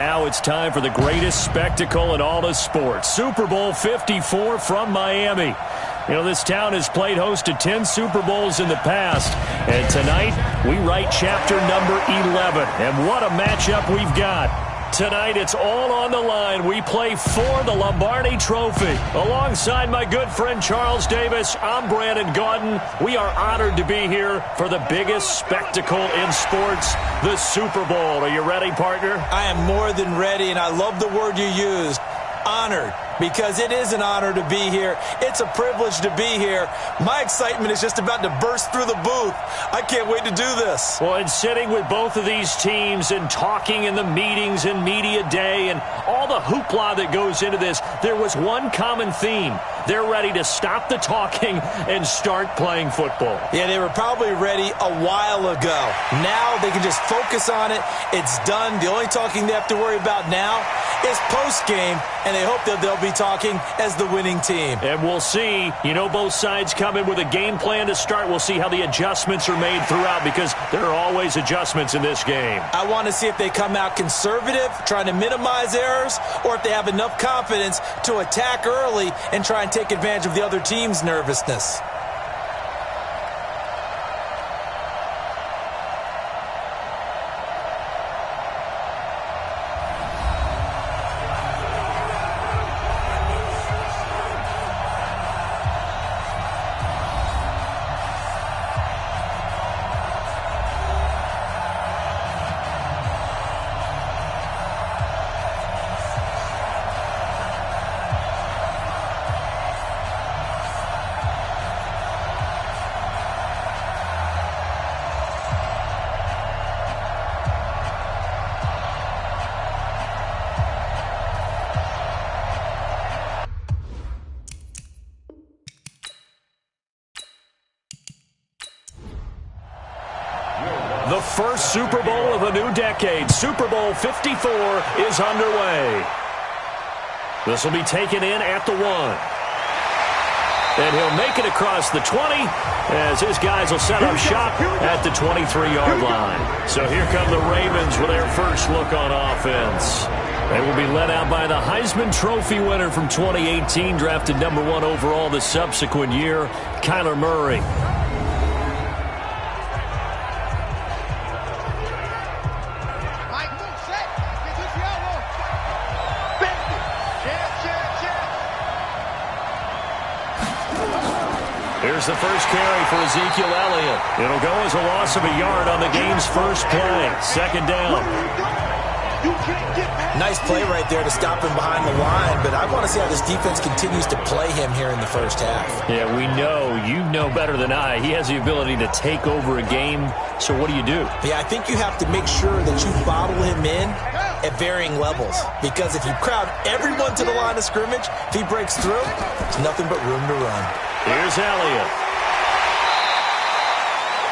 Now it's time for the greatest spectacle in all of sports. Super Bowl 54 from Miami. You know, this town has played host to 10 Super Bowls in the past. And tonight, we write chapter number 11. And what a matchup we've got. Tonight, it's all on the line. We play for the Lombardi Trophy. Alongside my good friend Charles Davis, I'm Brandon Gaudin. We are honored to be here for the biggest spectacle in sports, the Super Bowl. Are you ready, partner? I am more than ready, and I love the word you used, honored, because it is an honor to be here. It's a privilege to be here. My excitement is just about to burst through the booth. I can't wait to do this. Well, and sitting with both of these teams and talking in the meetings and media day and all the hoopla that goes into this, there was one common theme. They're ready to stop the talking and start playing football. Yeah, they were probably ready a while ago. Now they can just focus on it. It's done. The only talking they have to worry about now is post-game, and they hope that they'll be talking as the winning team. And we'll see. You know, both sides come in with a game plan to start. We'll see how the adjustments are made throughout, because there are always adjustments in this game. I want to see if they come out conservative, trying to minimize errors, or if they have enough confidence to attack early and try and take advantage of the other team's nervousness. The first Super Bowl of a new decade, Super Bowl 54, is underway. This will be taken in at the 1. And he'll make it across the 20 as his guys will set up shop at the 23-yard line. So here come the Ravens with their first look on offense. They will be led out by the Heisman Trophy winner from 2018, drafted number 1 overall the subsequent year, Kyler Murray. Here's the first carry for Ezekiel Elliott. It'll go as a loss of a yard on the game's first play. Second down. Nice play right there to stop him behind the line, but I want to see how this defense continues to play him here in the first half. Yeah, we know. You know better than I. He has the ability to take over a game, so what do you do? Yeah, I think you have to make sure that you bottle him in at varying levels, because if you crowd everyone to the line of scrimmage, if he breaks through, it's nothing but room to run. Here's Elliott.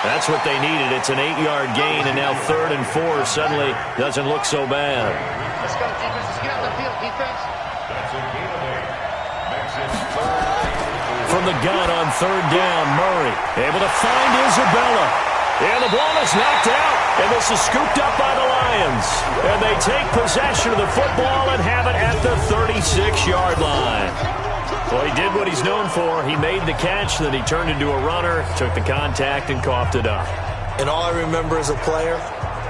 That's what they needed. It's an 8-yard gain, and now 3rd and 4 suddenly doesn't look so bad. Let's go, defense. Let's get out the field, defense. From the gun on 3rd down, Murray able to find Isabella. And the ball is knocked out, and this is scooped up by the Lions. And they take possession of the football and have it at the 36-yard line. Well, he did what he's known for. He made the catch, then he turned into a runner, took the contact, and coughed it up. And all I remember as a player,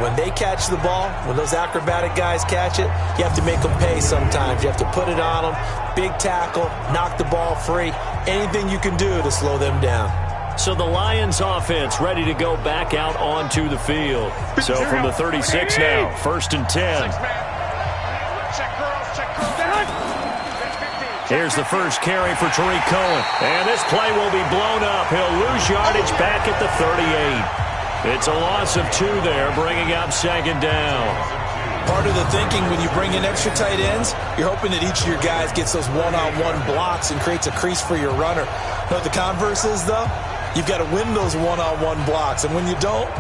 when they catch the ball, when those acrobatic guys catch it, you have to make them pay sometimes. You have to put it on them, big tackle, knock the ball free, anything you can do to slow them down. So the Lions offense ready to go back out onto the field. So from the 36 now, 1st and 10. Here's the first carry for Tariq Cohen. And this play will be blown up. He'll lose yardage back at the 38. It's a loss of 2 there, bringing up 2nd down. Part of the thinking when you bring in extra tight ends, you're hoping that each of your guys gets those one-on-one blocks and creates a crease for your runner. You know what the converse is, though? You've got to win those one-on-one blocks, and when you don't,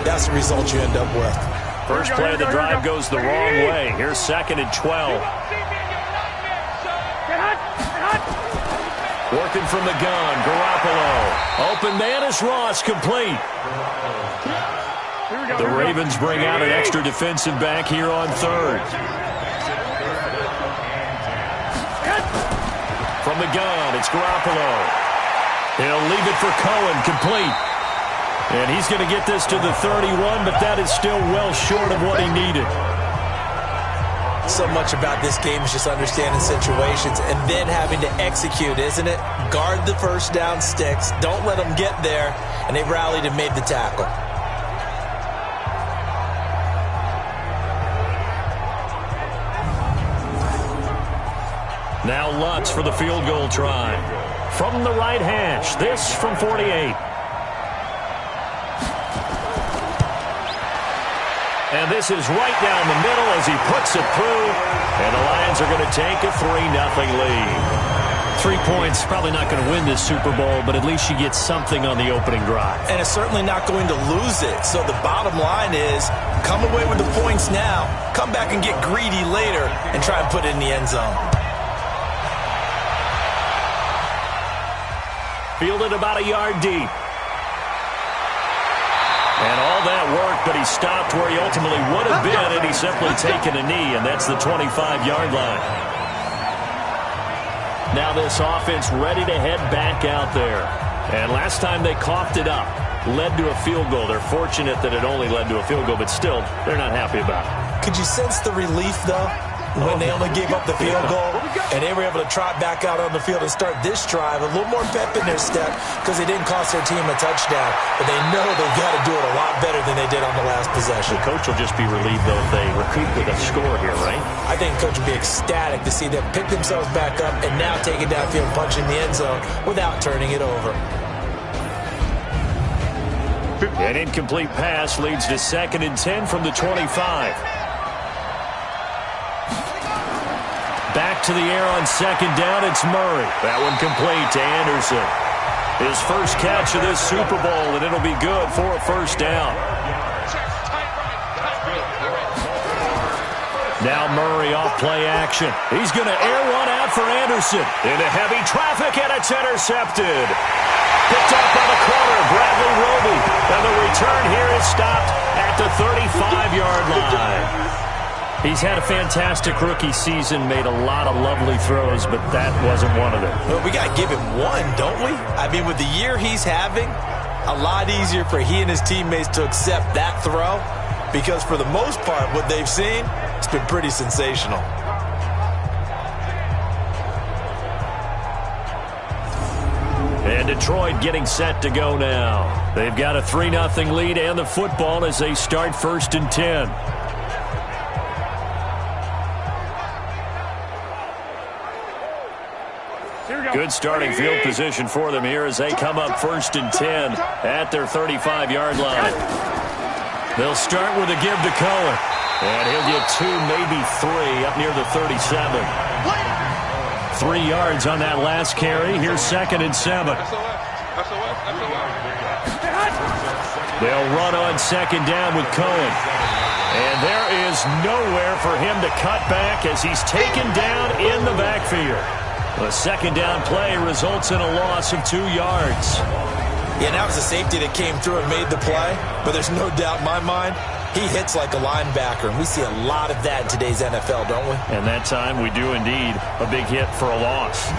that's the result you end up with. First play of the drive goes the wrong way. Here's 2nd and 12. Working from the gun, Garoppolo. Open man is Ross, complete. The Ravens bring out an extra defensive back here on 3rd. the gun. It's Garoppolo. He'll leave it for Cohen, complete. And he's going to get this to the 31, but that is still well short of what he needed. So much about this game is just understanding situations and then having to execute, isn't it? Guard the first down sticks. Don't let them get there. And they rallied and made the tackle. Now Lutz for the field goal try. From the right hash, this from 48. And this is right down the middle as he puts it through. And the Lions are going to take a 3-0 lead. 3 points, probably not going to win this Super Bowl, but at least you get something on the opening drive. And it's certainly not going to lose it. So the bottom line is, come away with the points now, come back and get greedy later, and try and put it in the end zone. Fielded about a yard deep. And all that work, but he stopped where he ultimately would have been, and he's simply taken a knee, and that's the 25-yard line. Now this offense ready to head back out there. And last time they coughed it up, led to a field goal. They're fortunate that it only led to a field goal, but still, they're not happy about it. Could you sense the relief, though, when they only gave up the field goal and they were able to trot back out on the field and start this drive? A little more pep in their step because they didn't cost their team a touchdown, but they know they've got to do it a lot better than they did on the last possession. The coach will just be relieved, though, if they recoup with a score here, right? I think the coach will be ecstatic to see them pick themselves back up and now take it downfield and punch in the end zone without turning it over. An incomplete pass leads to 2nd and 10 from the 25. Back to the air on 2nd down, it's Murray. That one complete to Anderson. His first catch of this Super Bowl, and it'll be good for a first down. Now Murray off play action. He's going to air one out for Anderson. Into heavy traffic, and it's intercepted. Picked up by the corner, Bradley Roby. And the return here is stopped at the 35-yard line. He's had a fantastic rookie season, made a lot of lovely throws, but that wasn't one of them. Well, we got to give him one, don't we? I mean, with the year he's having, a lot easier for he and his teammates to accept that throw because for the most part, what they've seen, it's been pretty sensational. And Detroit getting set to go now. They've got a 3-0 lead and the football as they start 1st and 10. Good starting field position for them here as they come up 1st and 10 at their 35-yard line. They'll start with a give to Cohen. And he'll get 2, maybe 3 up near the 37. 3 yards on that last carry. Here's 2nd and 7. They'll run on 2nd down with Cohen. And there is nowhere for him to cut back as he's taken down in the backfield. A 2nd down play results in a loss of 2 yards. Yeah, that was a safety that came through and made the play. But there's no doubt in my mind, he hits like a linebacker. And we see a lot of that in today's NFL, don't we? And that time we do indeed a big hit for a loss.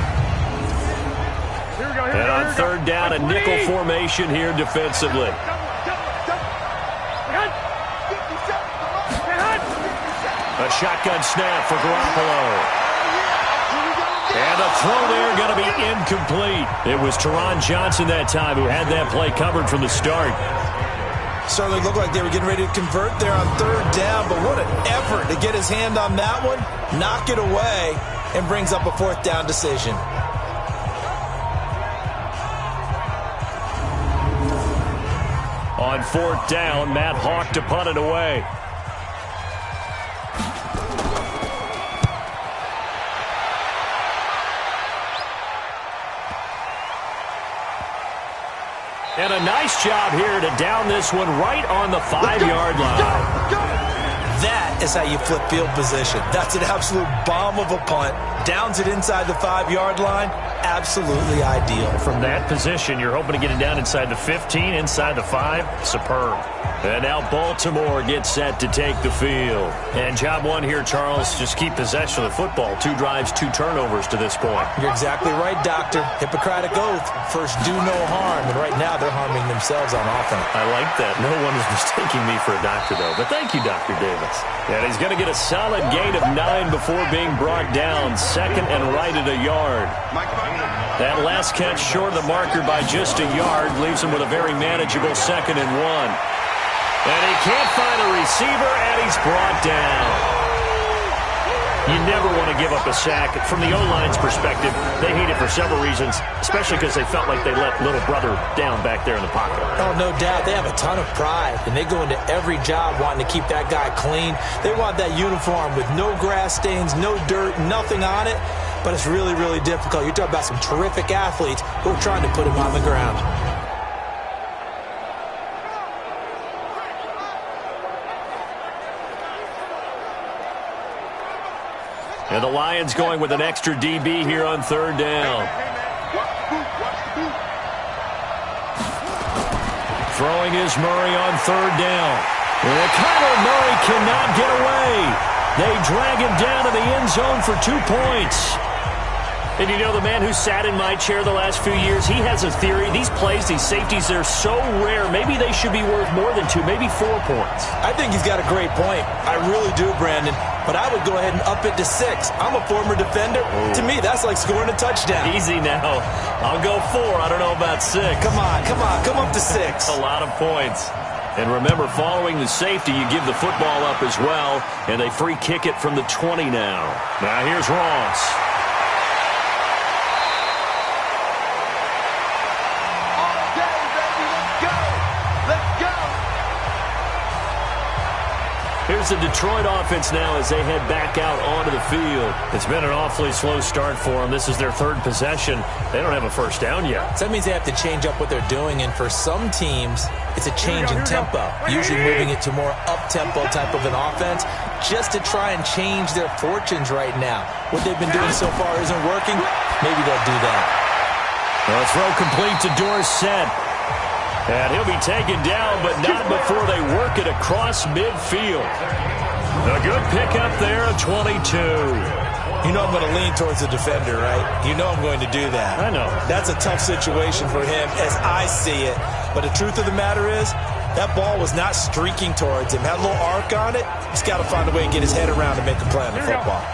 And on 3rd down, a nickel formation here defensively. A shotgun snap for Garoppolo. And the throw there going to be incomplete. It was Teron Johnson that time who had that play covered from the start. Certainly looked like they were getting ready to convert there on 3rd down, but what an effort to get his hand on that one, knock it away, and brings up a 4th down decision. On 4th down, Matt Hawk to punt it away. And a nice job here to down this one right on the 5-yard line. That is how you flip field position. That's an absolute bomb of a punt. Downs it inside the 5-yard line. Absolutely ideal. From that position, you're hoping to get it down inside the 15, inside the 5. Superb. And now Baltimore gets set to take the field. And job one here, Charles, just keep possession of the football. 2 drives, 2 turnovers to this point. You're exactly right, Doctor. Hippocratic oath. First, do no harm. And right now, they're harming themselves on offense. I like that. No one is mistaking me for a doctor, though. But thank you, Dr. Davis. And he's going to get a solid gain of 9 before being brought down. Second and right at a yard. That last catch short of the marker by just a yard leaves him with a very manageable 2nd and 1. And he can't find a receiver, and he's brought down. You never want to give up a sack. From the O-line's perspective, they hate it for several reasons, especially because they felt like they let little brother down back there in the pocket. Oh, no doubt. They have a ton of pride, and they go into every job wanting to keep that guy clean. They want that uniform with no grass stains, no dirt, nothing on it. But it's really, really difficult. You're talking about some terrific athletes who are trying to put him on the ground. And the Lions going with an extra DB here on 3rd down. Throwing is Murray on 3rd down. And Kyler Murray cannot get away. They drag him down to the end zone for 2 points. And you know, the man who sat in my chair the last few years, he has a theory. These plays, these safeties, they're so rare. Maybe they should be worth more than 2, maybe 4 points. I think he's got a great point. I really do, Brandon. But I would go ahead and up it to 6. I'm a former defender. Ooh. To me, that's like scoring a touchdown. Easy now. I'll go 4. I don't know about 6. Come on. Come up to 6. A lot of points. And remember, following the safety, you give the football up as well. And they free kick it from the 20 now. Now here's Ross. Here's the Detroit offense now as they head back out onto the field. It's been an awfully slow start for them. This is their 3rd possession. They don't have a first down yet. So that means they have to change up what they're doing, and for some teams, it's a change in tempo, usually moving it to more up-tempo type of an offense just to try and change their fortunes right now. What they've been doing so far isn't working. Maybe they'll do that. Well, throw complete to Dorsett. And he'll be taken down, but not before they work it across midfield. A good pickup there, 22. You know I'm going to lean towards the defender, right? You know I'm going to do that. I know. That's a tough situation for him as I see it. But the truth of the matter is, that ball was not streaking towards him. Had a little arc on it. He's got to find a way and get his head around to make a play on the football.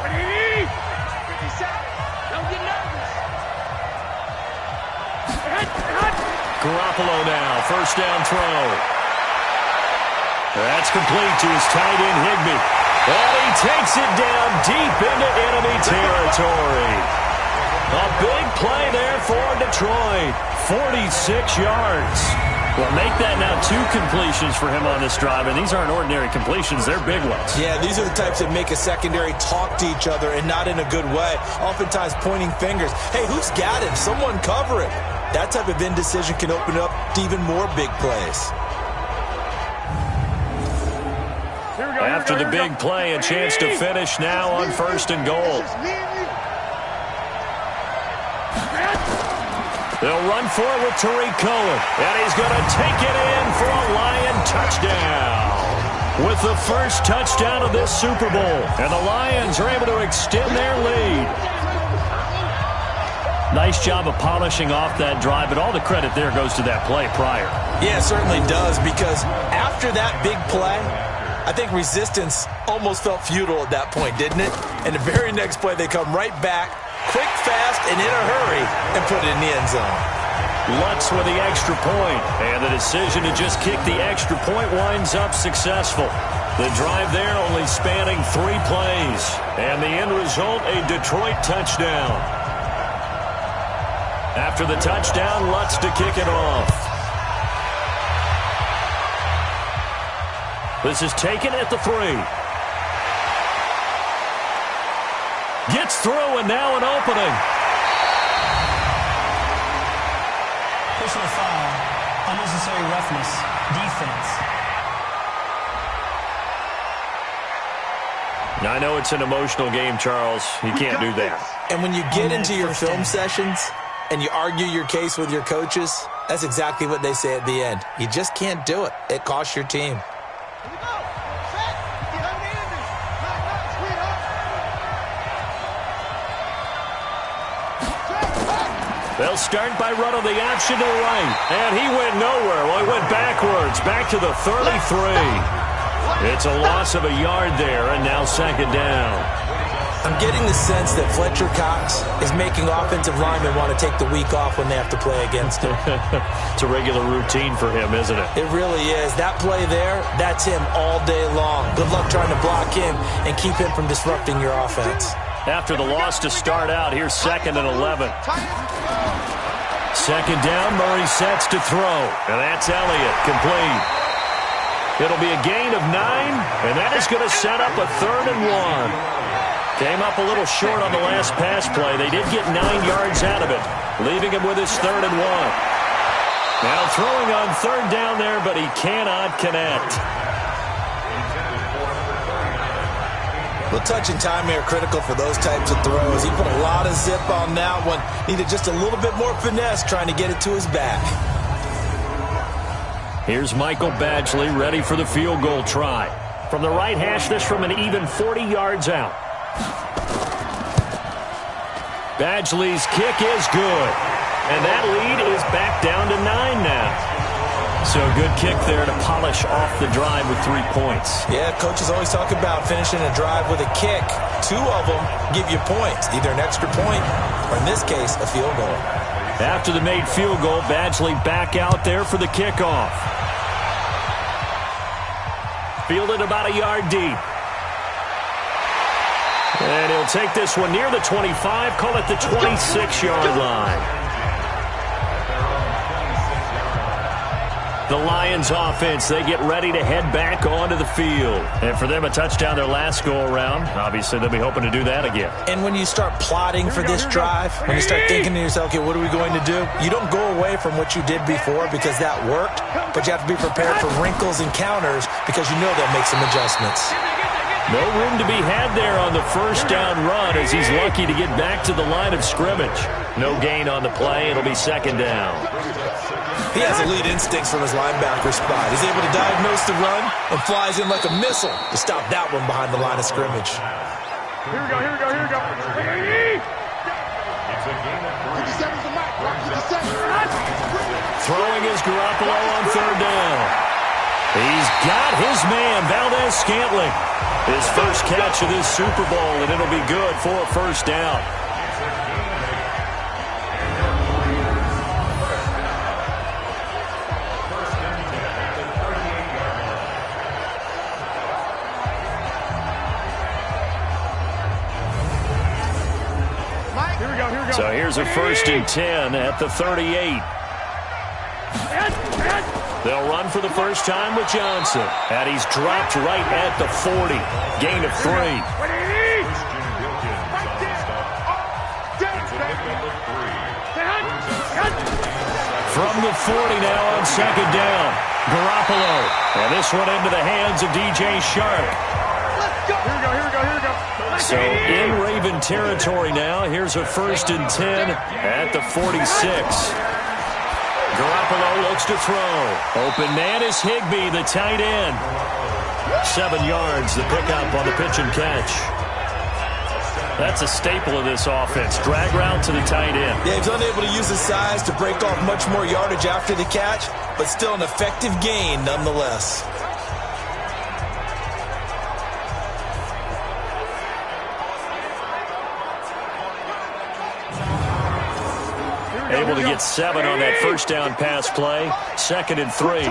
Garoppolo now, first down throw. That's complete to his tight end, Higbee. And he takes it down deep into enemy territory. A big play there for Detroit. 46 yards. Well, make that now 2 completions for him on this drive, and these aren't ordinary completions. They're big ones. Yeah, these are the types that make a secondary talk to each other and not in a good way. Oftentimes pointing fingers. Hey, who's got him? Someone cover it. That type of indecision can open up to even more big plays. After the big play, a chance to finish now on 1st and goal. They'll run for it with Tariq Cohen. And he's going to take it in for a Lion touchdown. With the first touchdown of this Super Bowl. And the Lions are able to extend their lead. Nice job of polishing off that drive, but all the credit there goes to that play prior. Yeah, it certainly does, because after that big play, I think resistance almost felt futile at that point, didn't it? And the very next play, they come right back, quick, fast, and in a hurry, and put it in the end zone. Lutz with the extra point, and the decision to just kick the extra point winds up successful. The drive there only spanning 3 plays, and the end result, a Detroit touchdown. After the touchdown, Lutz to kick it off. This is taken at the 3. Gets through, and now an opening. Personal foul, unnecessary roughness, defense. I know it's an emotional game, Charles. You can't do that. And when you get into your film sessions and you argue your case with your coaches, that's exactly what they say at the end. You just can't do it. It costs your team. They'll start by running the option to the right. And he went nowhere. Well, he went backwards, back to the 33. It's a loss of a yard there, and now second down. I'm getting the sense that Fletcher Cox is making offensive linemen want to take the week off when they have to play against him. It's a regular routine for him, isn't it? It really is. That play there, that's him all day long. Good luck trying to block him and keep him from disrupting your offense. After the loss to start out, here's 2nd and 11. Second down, Murray sets to throw. And that's Elliott, complete. It'll be a gain of 9, and that is going to set up a 3rd and 1. Came up a little short on the last pass play. They did get 9 yards out of it, leaving him with his 3rd and 1. Now throwing on 3rd down there, but he cannot connect. The touch and time here critical for those types of throws. He put a lot of zip on that one. Needed just a little bit more finesse trying to get it to his back. Here's Michael Badgley ready for the field goal try. From the right hash, this from an even 40 yards out. Badgley's kick is good. And that lead is back down to 9 now. So a good kick there to polish off the drive with 3 points. Yeah, coaches always talk about finishing a drive with a kick. 2 of them give you points, either an extra point or, in this case, a field goal. After the made field goal, Badgley back out there for the kickoff. Fielded about a yard deep. And he'll take this one near the 25, call it the 26-yard line. The Lions offense, they get ready to head back onto the field. And for them, a touchdown their last go-around. Obviously, they'll be hoping to do that again. And when you start plotting for this drive, when you start thinking to yourself, okay, what are we going to do? You don't go away from what you did before because that worked, but you have to be prepared for wrinkles and counters because you know they'll make some adjustments. No room to be had there on the first down run as he's lucky to get back to the line of scrimmage. No gain on the play. It'll be second down. He has elite instincts from his linebacker spot. He's able to diagnose the run and flies in like a missile to stop that one behind the line of scrimmage. Here we go, here we go, here we go. Throwing is Garoppolo on 3rd down. He's got his man, Valdez-Scantling. His first catch of this Super Bowl, and it'll be good for a first down. So here's a 1st and 10 at the 38. They'll run for the first time with Johnson. And he's dropped right at the 40. Gain of 3. From the 40 now on second down. Garoppolo. And this one into the hands of DJ Shark. Here we go, here we go, here we go. So in Raven territory now. Here's a 1st and 10 at the 46. Garoppolo looks to throw. Open man is Higbee, the tight end. 7 yards, the pickup on the pitch and catch. That's a staple of this offense. Drag route to the tight end. Yeah, he's unable to use his size to break off much more yardage after the catch, but still an effective gain nonetheless. Able to get 7 on that first down pass play. 2nd and 3.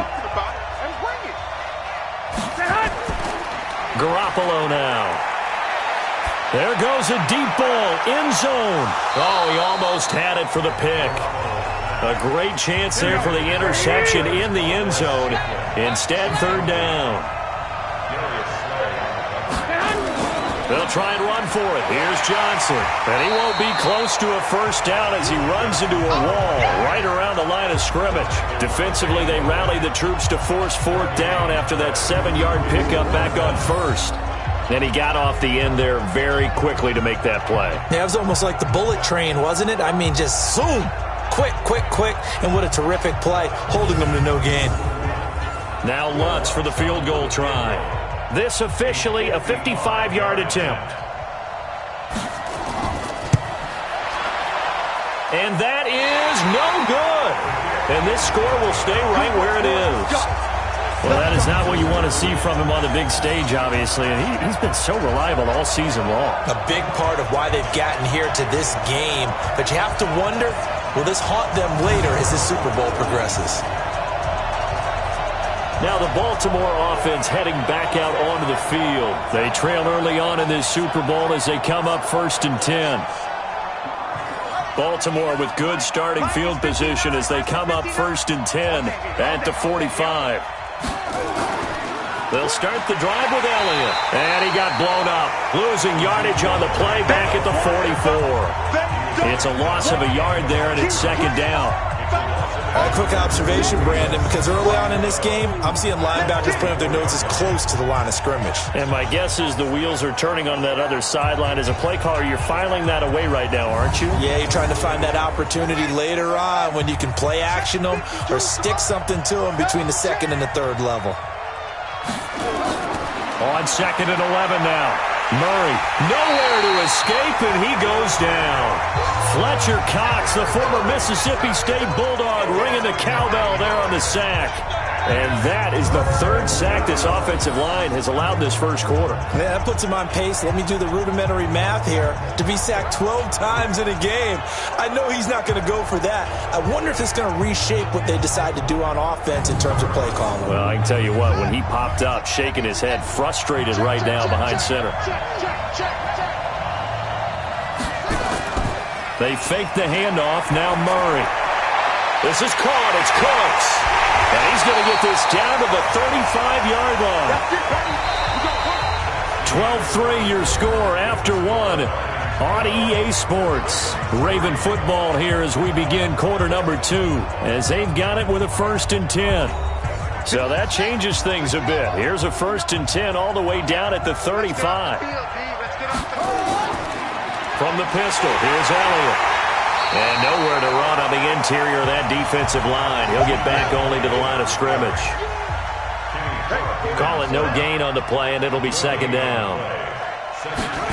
Garoppolo now. There goes a deep ball, end zone. Oh, he almost had it for the pick. A great chance there for the interception in the end zone. Instead, 3rd down. They'll try and run for it. Here's Johnson. And he won't be close to a first down as he runs into a wall right around the line of scrimmage. Defensively, they rally the troops to force 4th down after that 7-yard pickup back on 1st. And he got off the end there very quickly to make that play. Yeah, it was almost like the bullet train, wasn't it? I mean, just zoom. Quick, quick, quick. And what a terrific play, holding them to no gain. Now Lutz for the field goal try. This officially a 55-yard attempt. And that is no good. And this score will stay right where it is. Well, that is not what you want to see from him on the big stage, obviously. And he's been so reliable all season long. A big part of why they've gotten here to this game. But you have to wonder, will this haunt them later as the Super Bowl progresses? Now the Baltimore offense heading back out onto the field. They trail early on in this Super Bowl as they come up 1st and 10. Baltimore with good starting field position as they come up 1st and 10 at the 45. They'll start the drive with Elliott. And he got blown up. Losing yardage on the play back at the 44. It's a loss of a yard there, and it's 2nd down. A quick observation, Brandon, because early on in this game, I'm seeing linebackers putting up their noses close to the line of scrimmage. And my guess is the wheels are turning on that other sideline. As a play caller, you're filing that away right now, aren't you? Yeah, you're trying to find that opportunity later on when you can play action them or stick something to them between the 2nd and the 3rd level. On 2nd and 11 now. Murray, nowhere to escape, and he goes down. Fletcher Cox, the former Mississippi State Bulldog, ringing the cowbell there on the sack. And that is the 3rd sack this offensive line has allowed this first quarter. Yeah, that puts him on pace. Let me do the rudimentary math here. To be sacked 12 times in a game, I know he's not going to go for that. I wonder if it's going to reshape what they decide to do on offense in terms of play calling. Well, I can tell you what, when he popped up, shaking his head, frustrated right now behind center. They fake the handoff. Now Murray. This is caught. It's Cooks. And he's going to get this down to the 35-yard line. 12-3 your score after 1 on EA Sports. Raven football here as we begin quarter number 2, as they've got it with a 1st and 10. So that changes things a bit. Here's a 1st and 10 all the way down at the 35. From the pistol, here's Elliott. And nowhere to run on the interior of that defensive line. He'll get back only to the line of scrimmage. Call it no gain on the play, and it'll be 2nd down.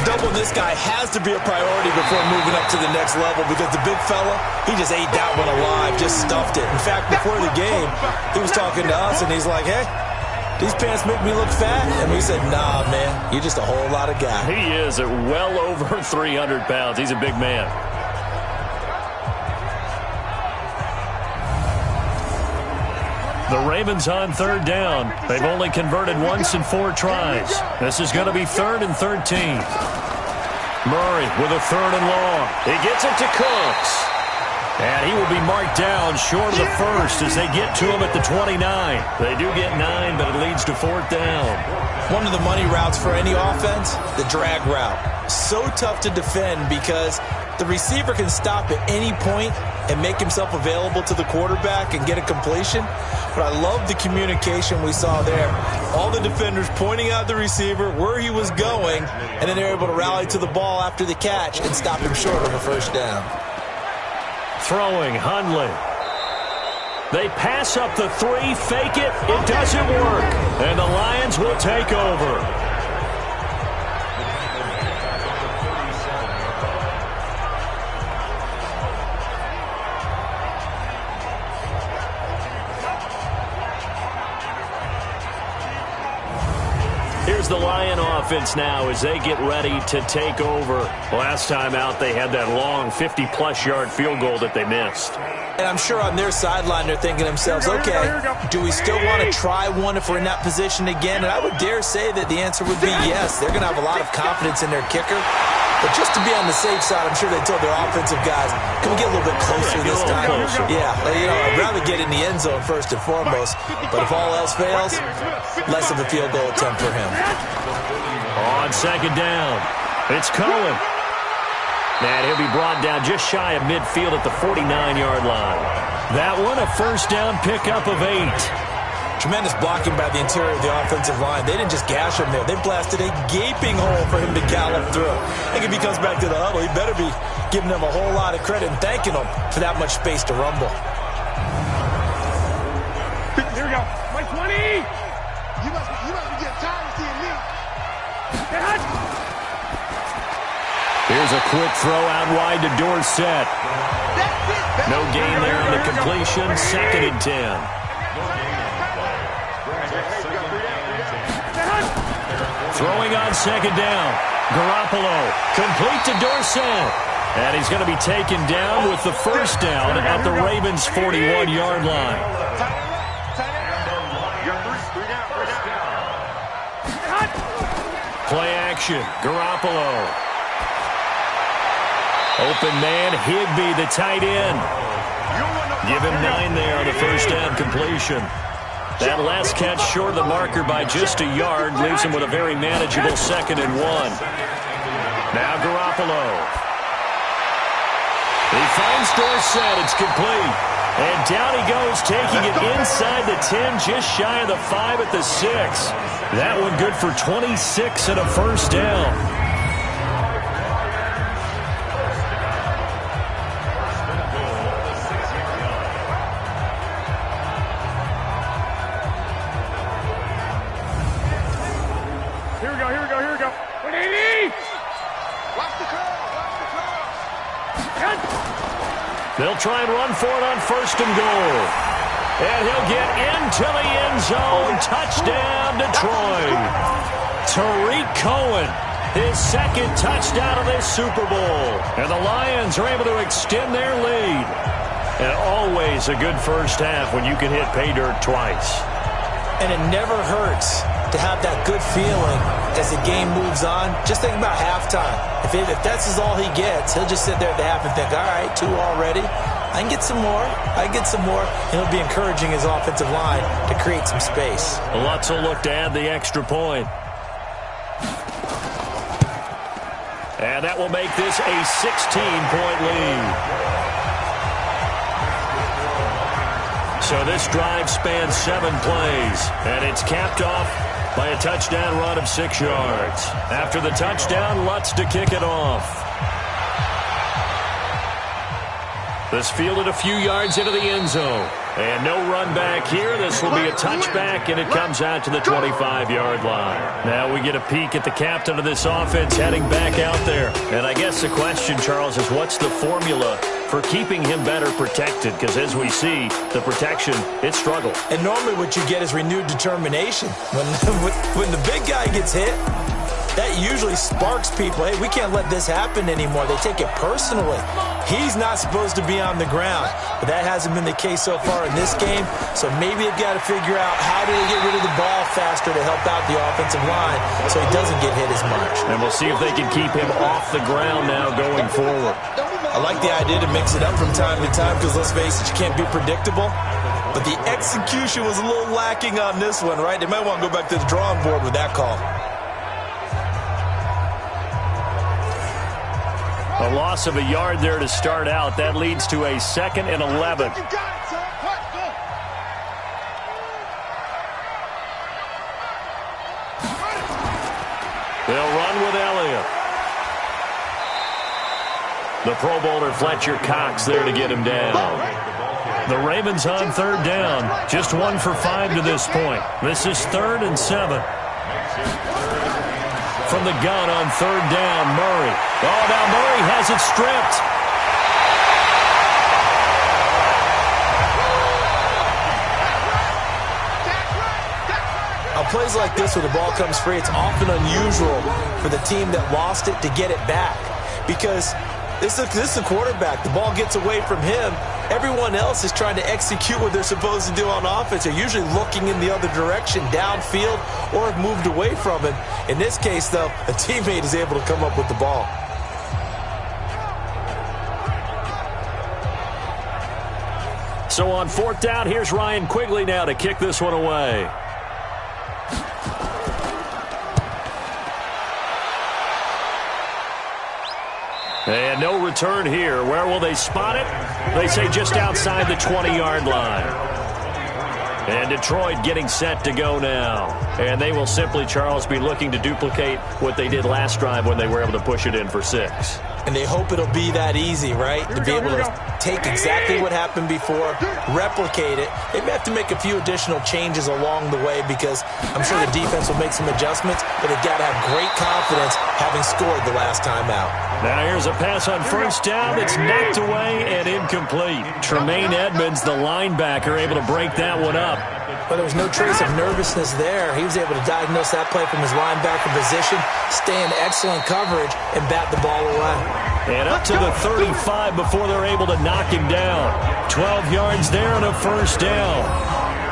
Doubling this guy has to be a priority before moving up to the next level, because the big fella, he just ate that one alive, just stuffed it. In fact, before the game, he was talking to us, and he's like, hey, these pants make me look fat. And we said, nah, man, you're just a whole lot of guy. He is at well over 300 pounds. He's a big man. The Ravens on 3rd down. They've only converted once in 4 tries. This is going to be 3rd and 13. Murray with a 3rd and long. He gets it to Cooks. And he will be marked down short of the 1st as they get to him at the 29. They do get 9, but it leads to 4th down. One of the money routes for any offense, the drag route. So tough to defend because the receiver can stop at any point and make himself available to the quarterback and get a completion. But I love the communication we saw there. All the defenders pointing out the receiver, where he was going, and then they're able to rally to the ball after the catch and stop him short of a 1st down. Throwing, Hundley. They pass up the 3, fake it. It doesn't work. And the Lions will take over. Here's the Lion offense now as they get ready to take over. Last time out, they had that long 50-plus yard field goal that they missed. And I'm sure on their sideline they're thinking to themselves, okay, do we still want to try one if we're in that position again? And I would dare say that the answer would be yes. They're going to have a lot of confidence in their kicker. But just to be on the safe side, I'm sure they told their offensive guys, can we get a little bit closer this time? Yeah, you know, I'd rather get in the end zone first and foremost. But if all else fails, less of a field goal attempt for him. On 2nd down, it's Cohen. And he'll be brought down just shy of midfield at the 49-yard line. That one, a 1st down pickup of 8. Tremendous blocking by the interior of the offensive line. They didn't just gash him there. They blasted a gaping hole for him to gallop through. I think if he comes back to the huddle, he better be giving them a whole lot of credit and thanking them for that much space to rumble. Here we go. Mike 20. You must be getting tired of seeing me. Here's a quick throw out wide to Dorsett. No gain there on the completion. 2nd and 10. Throwing on 2nd down. Garoppolo complete to Dorsett. And he's going to be taken down with the first down at the Ravens' 41-yard line. Play action. Garoppolo. Open man. Higbee, the tight end. Give him 9 there on the first down completion. That last catch short of the marker by just a yard leaves him with a very manageable 2nd and 1. Now Garoppolo. He finds Dorsett. It's complete. And down he goes, taking it inside the 10, just shy of the 5 at the 6. That one good for 26 and a first down. Here we go. 180. Watch the curl. They'll try and run for it on 1st and goal. And he'll get into the end zone. Touchdown, Detroit. Tariq Cohen, his 2nd touchdown of this Super Bowl. And the Lions are able to extend their lead. And always a good first half when you can hit pay dirt twice. And it never hurts to have that good feeling as the game moves on. Just think about halftime. If that's all he gets, he'll just sit there at the half and think, all right, 2 already. I can get some more. And he'll be encouraging his offensive line to create some space. Lutz will look to add the extra point. And that will make this a 16-point lead. So this drive spans 7 plays, and it's capped off by a touchdown run of 6 yards. After the touchdown, Lutz to kick it off. This fielded a few yards into the end zone. And no run back here. This will be a touchback, and it comes out to the 25-yard line. Now we get a peek at the captain of this offense heading back out there. And I guess the question, Charles, is what's the formula for keeping him better protected? Because as we see, the protection, it struggled. And normally what you get is renewed determination. When the big guy gets hit, that usually sparks people. Hey, we can't let this happen anymore. They take it personally. He's not supposed to be on the ground, but that hasn't been the case so far in this game. So maybe they've got to figure out how do they get rid of the ball faster to help out the offensive line so he doesn't get hit as much. And we'll see if they can keep him off the ground now going forward. I like the idea to mix it up from time to time because, let's face it, you can't be predictable. But the execution was a little lacking on this one, right? They might want to go back to the drawing board with that call. A loss of a yard there to start out. That leads to a 2nd and 11. They'll run with Elliott. The Pro Bowler Fletcher Cox there to get him down. The Ravens on 3rd down. Just 1 for 5 to this point. This is 3rd and 7. From the gun on 3rd down, Murray. Oh, now Murray has it stripped. On plays like this where the ball comes free, it's often unusual for the team that lost it to get it back. Because this is the quarterback. The ball gets away from him. Everyone else is trying to execute what they're supposed to do on offense. They're usually looking in the other direction, downfield, or have moved away from him. In this case, though, a teammate is able to come up with the ball. So on 4th down, here's Ryan Quigley now to kick this one away. And no return here. Where will they spot it? They say just outside the 20-yard line. And Detroit getting set to go now. And they will simply, Charles, be looking to duplicate what they did last drive when they were able to push it in for 6. And they hope it'll be that easy, right? To be able to take exactly what happened before, replicate it. They may have to make a few additional changes along the way because I'm sure the defense will make some adjustments, but they've got to have great confidence having scored the last time out. Now here's a pass on first down. It's knocked away and incomplete. Tremaine Edmonds, the linebacker, able to break that one up. But there was no trace of nervousness there. He was able to diagnose that play from his linebacker position, stay in excellent coverage, and bat the ball away. And up to the 35 before they're able to knock him down. 12 yards there and a first down.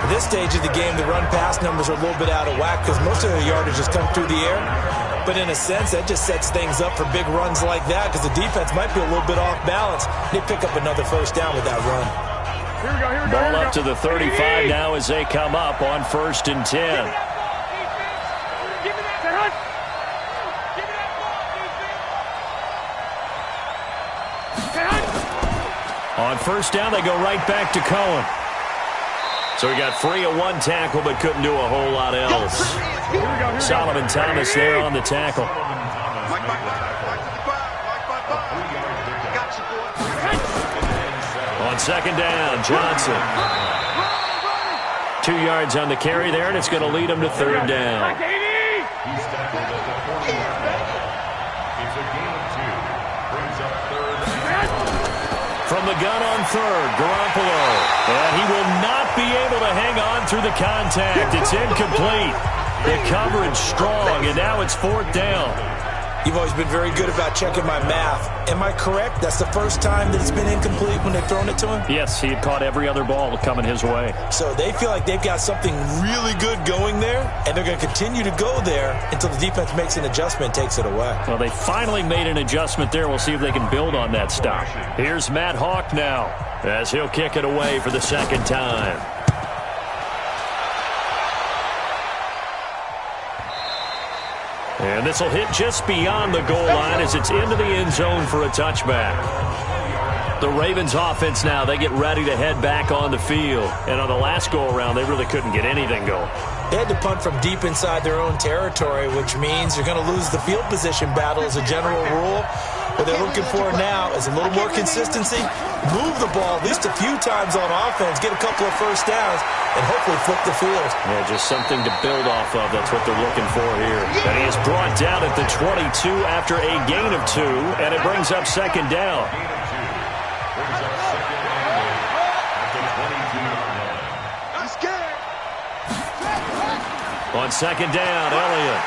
At this stage of the game, the run-pass numbers are a little bit out of whack because most of their yardage has come through the air. But in a sense, that just sets things up for big runs like that because the defense might be a little bit off balance. They pick up another first down with that run. Ball up to the 35 now as they come up on 1st and 10. On first down, they go right back to Cohen. So he got free of one tackle but couldn't do a whole lot else. Solomon Thomas there on the tackle. On second down, Johnson. 2 yards on the carry there, and it's going to lead him to 3rd down. From the gun on 3rd, Garoppolo. And he will not be able to hang on through the contact. It's incomplete. The coverage strong, and now it's 4th down. You've always been very good about checking my math. Am I correct? That's the first time that it's been incomplete when they've thrown it to him? Yes, he had caught every other ball coming his way. So they feel like they've got something really good going there, and they're going to continue to go there until the defense makes an adjustment and takes it away. Well, they finally made an adjustment there. We'll see if they can build on that stop. Here's Matt Hawk now as he'll kick it away for the 2nd time. And this will hit just beyond the goal line as it's into the end zone for a touchback. The Ravens offense now, they get ready to head back on the field. And on the last go-around, they really couldn't get anything going. They had to punt from deep inside their own territory, which means you're going to lose the field position battle as a general rule. What they're looking for now is a little more consistency, move the ball at least a few times on offense, get a couple of first downs, and hopefully flip the field. Yeah, just something to build off of. That's what they're looking for here. And he is brought down at the 22 after a gain of 2, and it brings up 2nd down. On 2nd down, Elliott.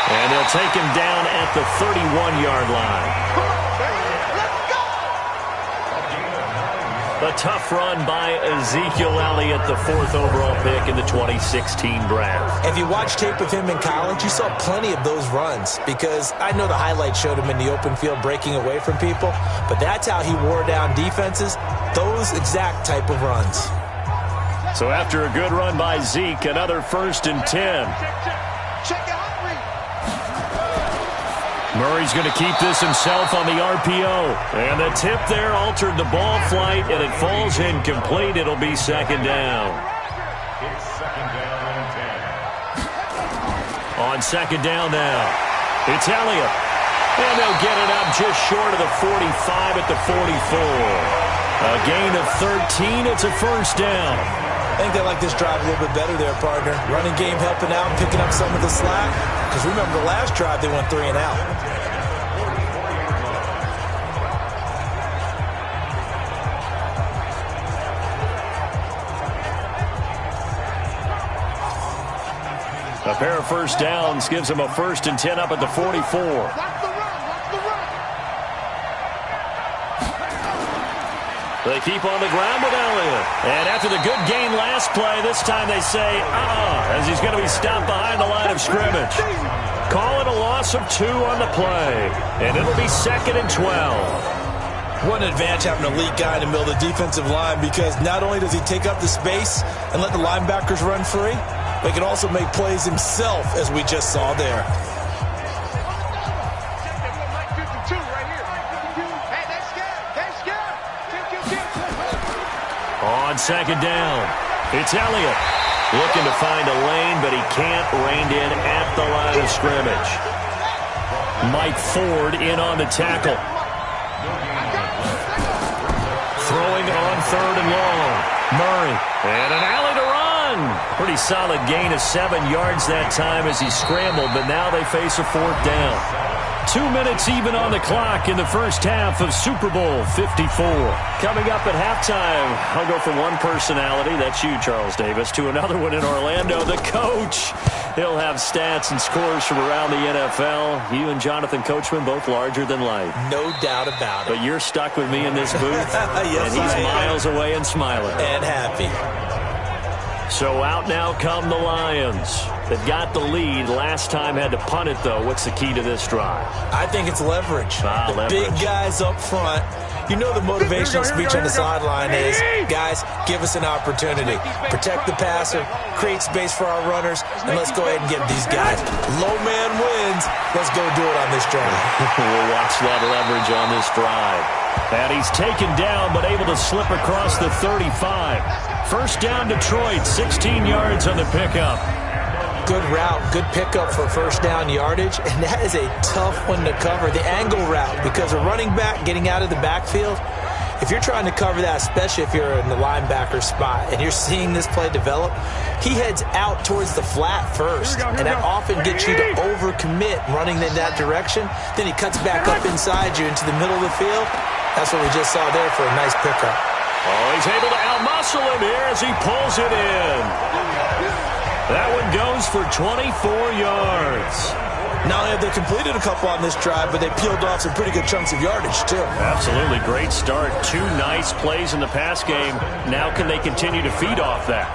And they'll take him down at the 31-yard line. A tough run by Ezekiel Elliott, the 4th overall pick in the 2016 draft. If you watch tape of him in college, you saw plenty of those runs because I know the highlights showed him in the open field breaking away from people, but that's how he wore down defenses, those exact type of runs. So after a good run by Zeke, another 1st and 10. Murray's going to keep this himself on the RPO. And the tip there altered the ball flight, and it falls incomplete. It'll be 2nd down. It's 2nd down and 10. On 2nd down now, it's Elliott. And they'll get it up just short of the 45 at the 44. A gain of 13. It's a 1st down. I think they like this drive a little bit better there, partner. Running game helping out, picking up some of the slack. Because remember, the last drive they went 3 and out. A pair of first downs gives them a 1st and 10 up at the 44. They keep on the ground with Elliott. And after the good gain last play, this time they say, as he's going to be stopped behind the line of scrimmage. Call it a loss of 2 on the play. And it'll be 2nd and 12. What an advantage having an elite guy in the middle of the defensive line because not only does he take up the space and let the linebackers run free, but he can also make plays himself, as we just saw there. On 2nd down, It's Elliott looking to find a lane, but he can't. Reined in at the line of scrimmage. Mike Ford in on the tackle. Throwing on 3rd and long. Murray. And an alley to run. Pretty solid gain of 7 yards that time as he scrambled, but now they face a 4th down. 2 minutes even on the clock in the first half of Super Bowl 54. Coming up at halftime, I'll go from one personality, that's you, Charles Davis, to another one in Orlando, the coach. He'll have stats and scores from around the NFL. You and Jonathan Coachman, both larger than life. No doubt about it. But you're stuck with me in this booth, yes, and he's miles away and smiling. And happy. So out now come the Lions. They've got the lead. Last time had to punt it, though. What's the key to this drive? I think it's leverage. Leverage. Big guys up front. You know the motivational speech on the sideline is, guys, give us an opportunity. Protect the passer, create space for our runners, and let's go ahead and get these guys. Low man wins. Let's go do it on this drive. We'll watch that leverage on this drive. And he's taken down, but able to slip across the 35. First down, Detroit, 16 yards on the pickup. Good route, good pickup for first down yardage, and that is a tough one to cover, the angle route, because a running back getting out of the backfield, if you're trying to cover that, especially if you're in the linebacker spot and you're seeing this play develop, he heads out towards the flat first, and that often gets you to overcommit running in that direction. Then he cuts back up inside you into the middle of the field. That's what we just saw there for a nice pickup. Oh, he's able to outmuscle him here as he pulls it in. That one goes for 24 yards. Not only have they completed a couple on this drive, but they peeled off some pretty good chunks of yardage, too. Absolutely. Great start. 2 nice plays in the pass game. Now can they continue to feed off that?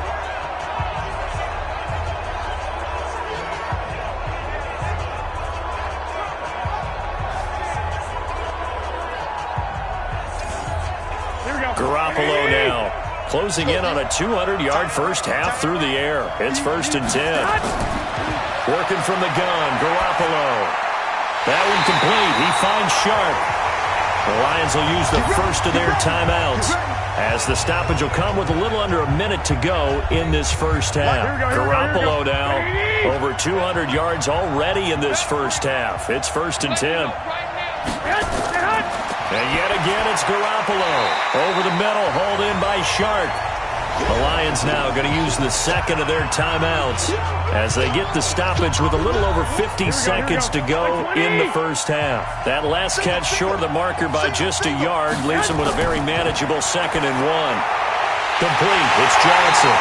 Garoppolo now. Closing in on a 200-yard first half through the air. It's 1st and 10. Working from the gun, Garoppolo. That one complete. He finds Sharp. The Lions will use the first of their timeouts as the stoppage will come with a little under a minute to go in this first half. Garoppolo now over 200 yards already in this first half. It's 1st and 10. And yet again, it's Garoppolo. Over the middle, hauled in by Sharp. The Lions now going to use the second of their timeouts as they get the stoppage with a little over 50 seconds to go in the first half. That last catch short of the marker by just a yard leaves them with a very manageable 2nd and 1. Complete. It's Johnson.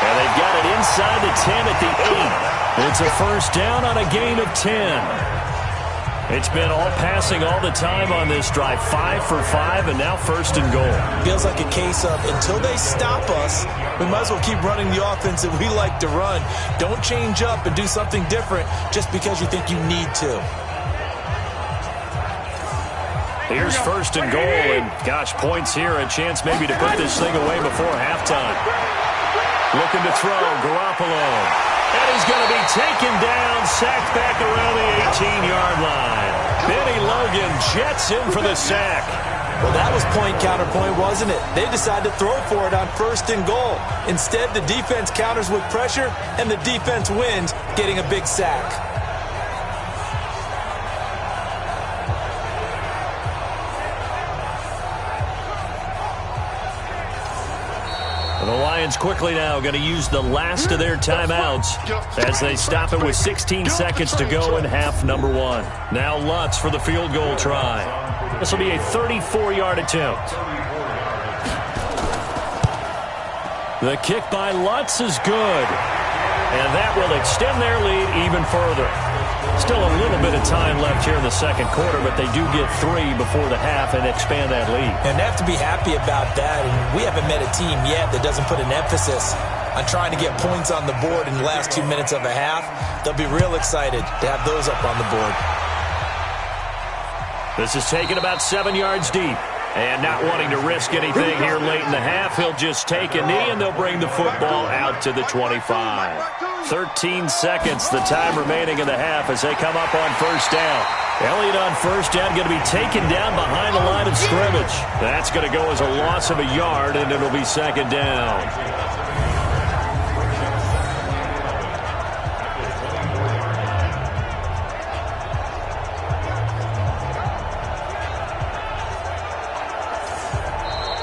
And they've got it inside the 10 at the 8. It's a first down on a gain of 10. It's been all passing all the time on this drive. 5 for 5, and now 1st and goal. Feels like a case of until they stop us, we might as well keep running the offense that we like to run. Don't change up and do something different just because you think you need to. Here's 1st and goal, and gosh, points here, a chance maybe to put this thing away before halftime. Looking to throw, Garoppolo. And he's going to be taken down, sacked back around the 18-yard line. Benny Logan jets in for the sack. Well, that was point counterpoint, wasn't it? They decided to throw for it on 1st and goal. Instead, the defense counters with pressure, and the defense wins, getting a big sack. And the Lions quickly now going to use the last of their timeouts as they stop it with 16 seconds to go in half number 1. Now Lutz for the field goal try. This will be a 34-yard attempt. The kick by Lutz is good. And that will extend their lead even further. Still a little bit of time left here in the second quarter, but they do get 3 before the half and expand that lead. And they have to be happy about that. And we haven't met a team yet that doesn't put an emphasis on trying to get points on the board in the last 2 minutes of a half. They'll be real excited to have those up on the board. This is taken about 7 yards deep. And not wanting to risk anything here late in the half, he'll just take a knee and they'll bring the football out to the 25. 13 seconds, the time remaining in the half as they come up on 1st down. Elliott on 1st down, going to be taken down behind the line of scrimmage. That's going to go as a loss of a yard, and it'll be 2nd down.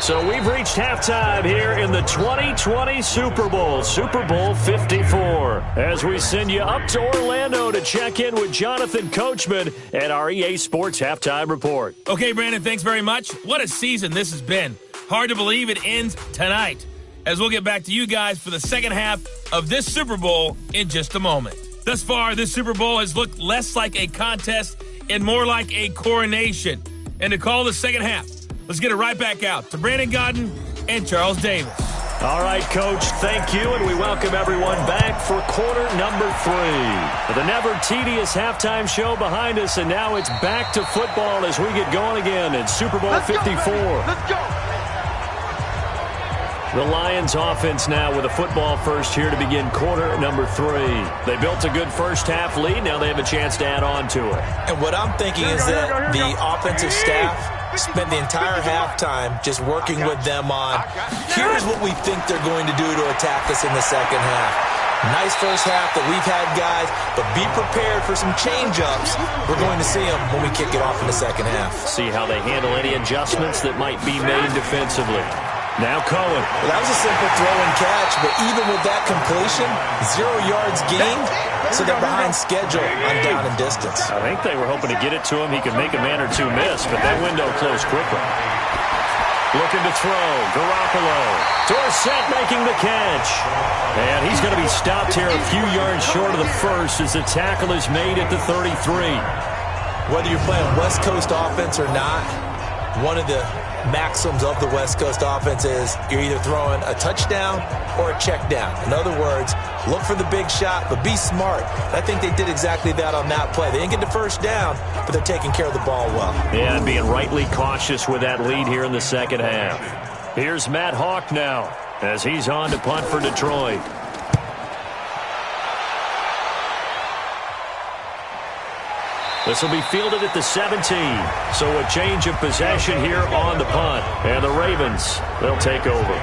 So we've reached halftime here in the 2020 Super Bowl, Super Bowl 54. As we send you up to Orlando to check in with Jonathan Coachman at our EA Sports Halftime Report. Okay, Brandon, thanks very much. What a season this has been. Hard to believe it ends tonight, as we'll get back to you guys for the second half of this Super Bowl in just a moment. Thus far, this Super Bowl has looked less like a contest and more like a coronation. And to call the second half, let's get it right back out to Brandon Godden and Charles Davis. All right, Coach, thank you, and we welcome everyone back for quarter number 3. The never tedious halftime show behind us, and now it's back to football as we get going again in Super Bowl 54. Let's go. The Lions offense now with a football first here to begin quarter number 3. They built a good first half lead. Now they have a chance to add on to it. And what I'm thinking is that the offensive staff spent the entire halftime just working with them on, here's what we think they're going to do to attack us in the second half. Nice first half that we've had, guys, but be prepared for some change-ups. We're going to see them when we kick it off in the second half. See how they handle any adjustments that might be made defensively. Now Cohen. Well, that was a simple throw and catch, but even with that completion, 0 yards gained, so they're behind schedule on down and distance. I think they were hoping to get it to him. He could make a man or two miss, but that window closed quickly. Looking to throw. Garoppolo. Dorsett making the catch. And he's going to be stopped here a few yards short of the first as the tackle is made at the 33. Whether you're playing West Coast offense or not, one of the maxims of the West Coast offense is you're either throwing a touchdown or a check down. In other words, look for the big shot, but be smart. I think they did exactly that on that play. They didn't get the first down, but they're taking care of the ball well. Yeah, and being rightly cautious with that lead here in the second half. Here's Matt Hawk now as he's on to punt for Detroit. This will be fielded at the 17. So a change of possession here on the punt. And the Ravens, they'll take over.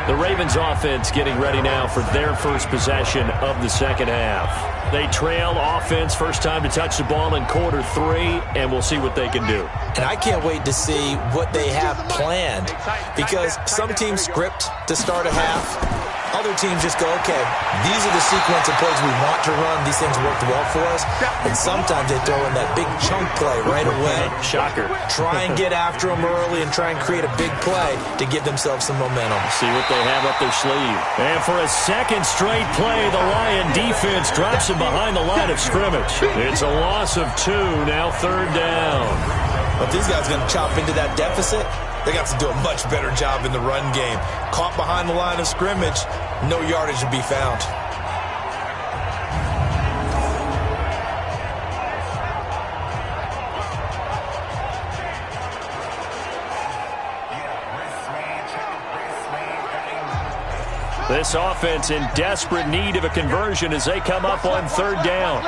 The Ravens offense getting ready now for their first possession of the second half. They trail offense, first time to touch the ball in quarter 3, and we'll see what they can do. And I can't wait to see what they have planned, because some teams script to start a half. Other teams just go, okay, these are the sequence of plays we want to run. These things worked well for us. And sometimes they throw in that big chunk play right away. Shocker. Try and get after them early and try and create a big play to give themselves some momentum. See what they have up their sleeve. And for a second straight play, the Lion defense drops him behind the line of scrimmage. It's a loss of 2, now third down. But these guys are going to chop into that deficit. They got to do a much better job in the run game. Caught behind the line of scrimmage, no yardage to be found. This offense in desperate need of a conversion as they come up on third down.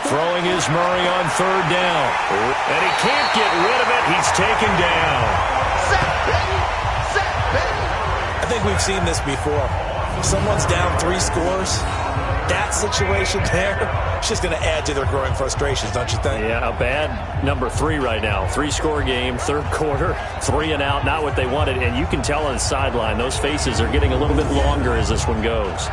Throwing is Murray on third down. And he can't get rid of it. He's taken down. I think we've seen this before. Someone's down 3 scores. That situation there, it's just going to add to their growing frustrations, don't you think? Yeah, a bad number 3 right now. 3-score game, third quarter, 3 and out, not what they wanted. And you can tell on the sideline, those faces are getting a little bit longer as this one goes.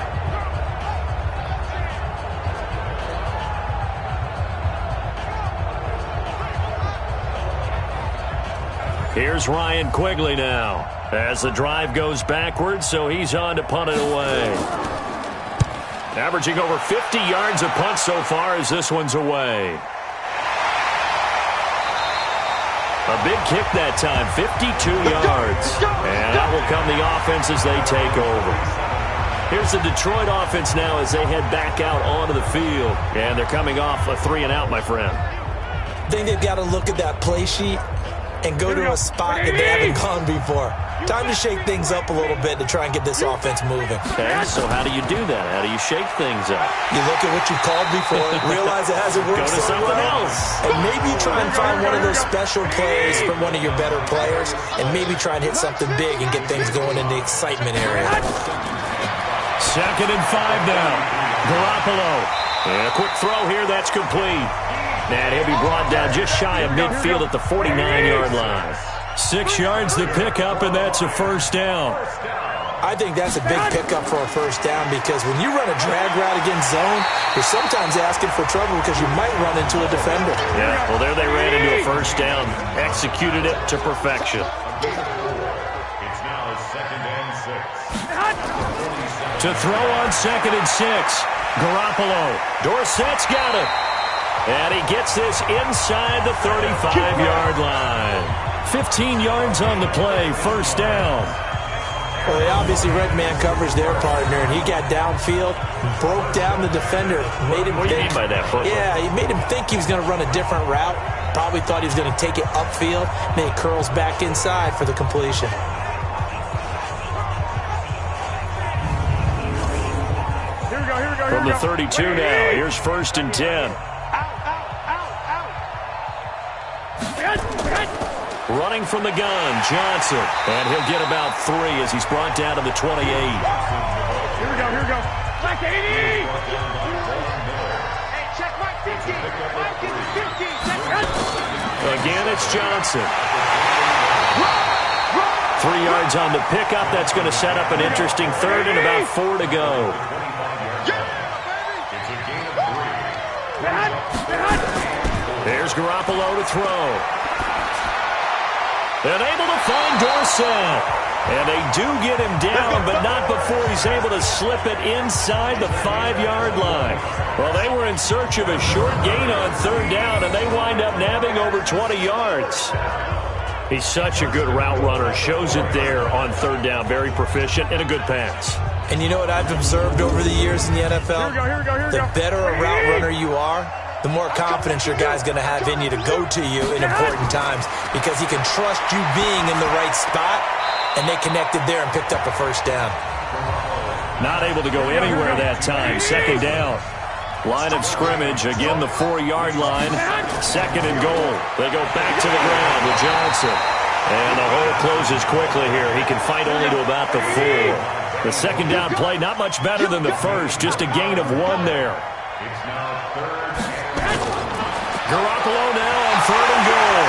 Here's Ryan Quigley now as the drive goes backwards, so he's on to punt it away. Averaging over 50 yards a punt so far as this one's away. A big kick that time, 52 yards. And that will come the offense as they take over. Here's the Detroit offense now as they head back out onto the field. And they're coming off a 3 and out, my friend. I think they've got to look at that play sheet and go to a spot that they haven't gone before. Time to shake things up a little bit to try and get this offense moving. Okay, so how do you do that? How do you shake things up? You look at what you called before, realize it hasn't worked Go to so something well, else. and maybe try and find one of those special plays from one of your better players, and maybe try and hit something big and get things going in the excitement area. 2nd and 5 now. Garoppolo. And a quick throw here, that's complete. And he'll be brought down just shy of midfield at the 49-yard line. 6 yards the pickup, and that's a first down. I think that's a big pickup for a first down because when you run a drag route against zone, you're sometimes asking for trouble because you might run into a defender. Yeah, well, there they ran into a first down. Executed it to perfection. It's now 2nd and 6. To throw on 2nd and 6. Garoppolo. Dorsett's got it. And he gets this inside the 35-yard line. 15 yards on the play, first down. Well, they obviously read man coverage their partner, and he got downfield, broke down the defender, made him What do you mean by that, Butler? Yeah, he made him think he was going to run a different route. Probably thought he was going to take it upfield, and then he curls back inside for the completion. From the 32 now, here's 1st and 10. Running from the gun, Johnson. And he'll get about 3 as he's brought down to the 28. Here we go. Black 80! Hey, check my 50. Mike is 50. Again, it's Johnson. 3 yards on the pickup. That's going to set up an interesting 3rd and about 4 to go. There's Garoppolo to throw. And able to find Dorsett. And they do get him down, but not before he's able to slip it inside the 5-yard line. Well, they were in search of a short gain on 3rd down, and they wind up nabbing over 20 yards. He's such a good route runner. Shows it there on 3rd down. Very proficient and a good pass. And you know what I've observed over the years in the NFL? Here we go. The better a route runner you are, the more confidence your guy's going to have in you to go to you in important times because he can trust you being in the right spot, and they connected there and picked up a first down. Not able to go anywhere that time. 2nd down. Line of scrimmage, again the 4-yard line. 2nd and goal. They go back to the ground with Johnson. And the hole closes quickly here. He can fight only to about the 4. The 2nd down play, not much better than the first. Just a gain of 1 there. Garoppolo now on 3rd and goal.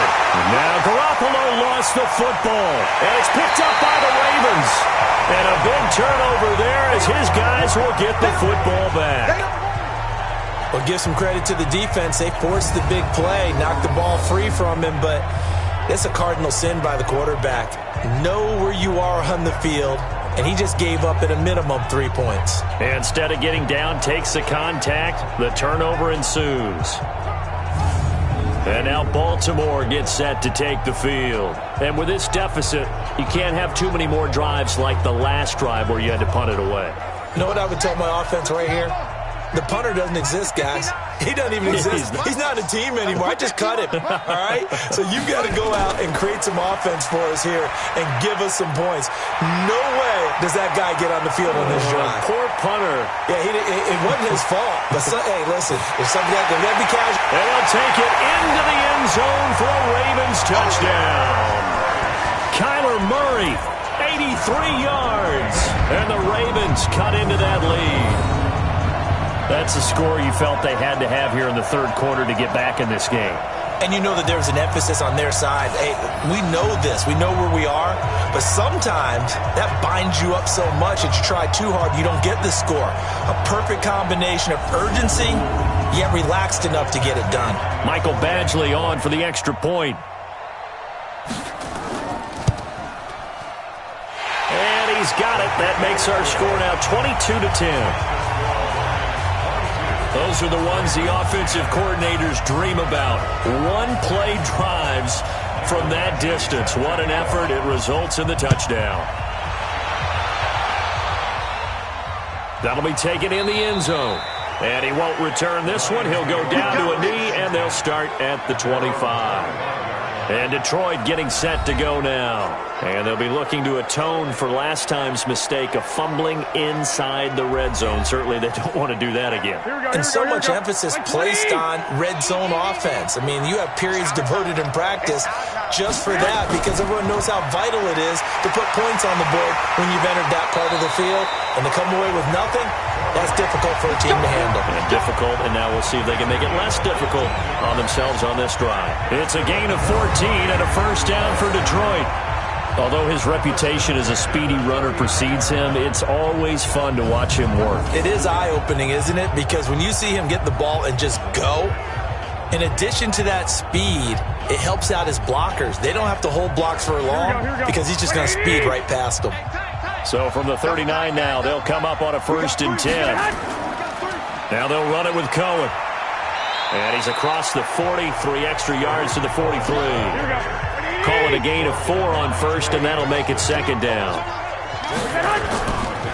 Now Garoppolo lost the football. And it's picked up by the Ravens. And a big turnover there as his guys will get the football back. Well, give some credit to the defense. They forced the big play, knocked the ball free from him, but it's a cardinal sin by the quarterback. Know where you are on the field, and he just gave up at a minimum 3 points. And instead of getting down, takes the contact. The turnover ensues. And now Baltimore gets set to take the field. And with this deficit, you can't have too many more drives like the last drive where you had to punt it away. You know what I would tell my offense right here? The punter doesn't exist, guys. He doesn't even exist. He's not a team anymore. I just cut him, all right? So you've got to go out and create some offense for us here and give us some points. No way does that guy get on the field on this drive. Poor punter. Yeah, it wasn't his fault. But, hey, listen, if something like that, let me catch. And he'll take it into the end zone for a Ravens touchdown. Kyler Murray, 83 yards. And the Ravens cut into that lead. That's the score you felt they had to have here in the 3rd quarter to get back in this game. And you know that there's an emphasis on their side. Hey, we know this. We know where we are. But sometimes that binds you up so much that you try too hard, you don't get the score. A perfect combination of urgency, yet relaxed enough to get it done. Michael Badgley on for the extra point. And he's got it. That makes our score now 22-10. Those are the ones the offensive coordinators dream about. One-play drives from that distance. What an effort. It results in the touchdown. That'll be taken in the end zone. And he won't return this one. He'll go down to a knee, and they'll start at the 25. And Detroit getting set to go now. And they'll be looking to atone for last time's mistake of fumbling inside the red zone. Certainly they don't want to do that again. And so much emphasis placed on red zone offense. I mean, you have periods devoted in practice just for that because everyone knows how vital it is to put points on the board when you've entered that part of the field. And to come away with nothing, That's difficult for a team to handle. And difficult, and now we'll see if they can make it less difficult on themselves on this drive. It's a gain of 14 and a first down for Detroit. Although his reputation as a speedy runner precedes him, it's always fun to watch him work. It is eye-opening, isn't it? Because when you see him get the ball and just go, in addition to that speed, it helps out his blockers. They don't have to hold blocks for long because he's just going to speed right past them. So from the 39 now, they'll come up on a 1st and 10. Now they'll run it with Cohen. And he's across the 40, 3 extra yards to the 43. Call it a gain of 4 on 1st, and that'll make it 2nd down.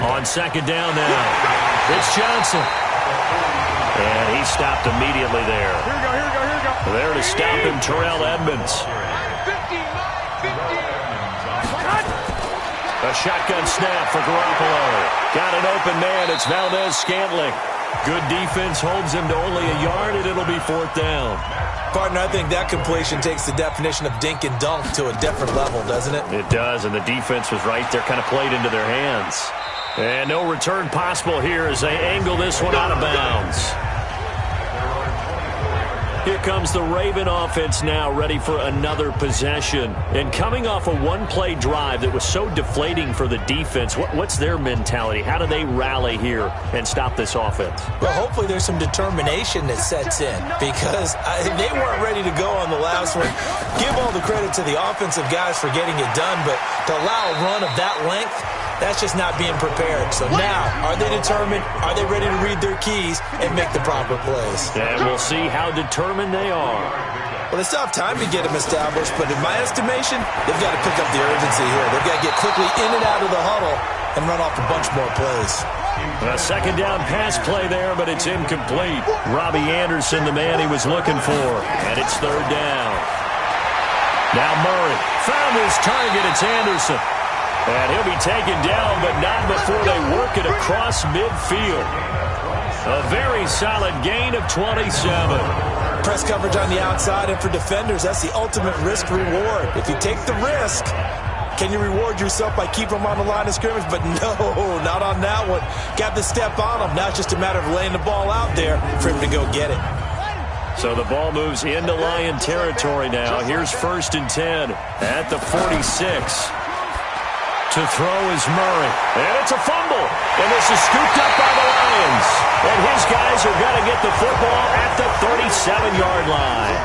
On 2nd down now, it's Johnson. And he stopped immediately there. There to stop him, Terrell Edmonds. A shotgun snap for Garoppolo. Got an open man. It's Valdez-Scantling. Good defense holds him to only a yard, and it'll be 4th down. Partner, I think that completion takes the definition of dink and dunk to a different level, doesn't it? It does, and the defense was right there, kind of played into their hands. And no return possible here as they angle this one out of bounds. Here comes the Raven offense now, ready for another possession. And coming off a one-play drive that was so deflating for the defense, what's their mentality? How do they rally here and stop this offense? Well, hopefully there's some determination that sets in because they weren't ready to go on the last one. Give all the credit to the offensive guys for getting it done, but to allow a run of that length, that's just not being prepared. So now, are they determined? Are they ready to read their keys and make the proper plays? And we'll see how determined they are. Well, they still have time to get them established, but in my estimation, they've got to pick up the urgency here. They've got to get quickly in and out of the huddle and run off a bunch more plays. A 2nd down pass play there, but it's incomplete. Robbie Anderson, the man he was looking for. And it's 3rd down. Now Murray found his target. It's Anderson. And he'll be taken down, but not before they work it across midfield. A very solid gain of 27. Press coverage on the outside, and for defenders, that's the ultimate risk-reward. If you take the risk, can you reward yourself by keeping them on the line of scrimmage? But no, not on that one. Got the step on them. Now it's just a matter of laying the ball out there for him to go get it. So the ball moves into Lion territory now. Here's 1st and 10 at the 46. To throw is Murray. And it's a fumble. And this is scooped up by the Lions. And his guys are going to get the football at the 37-yard line.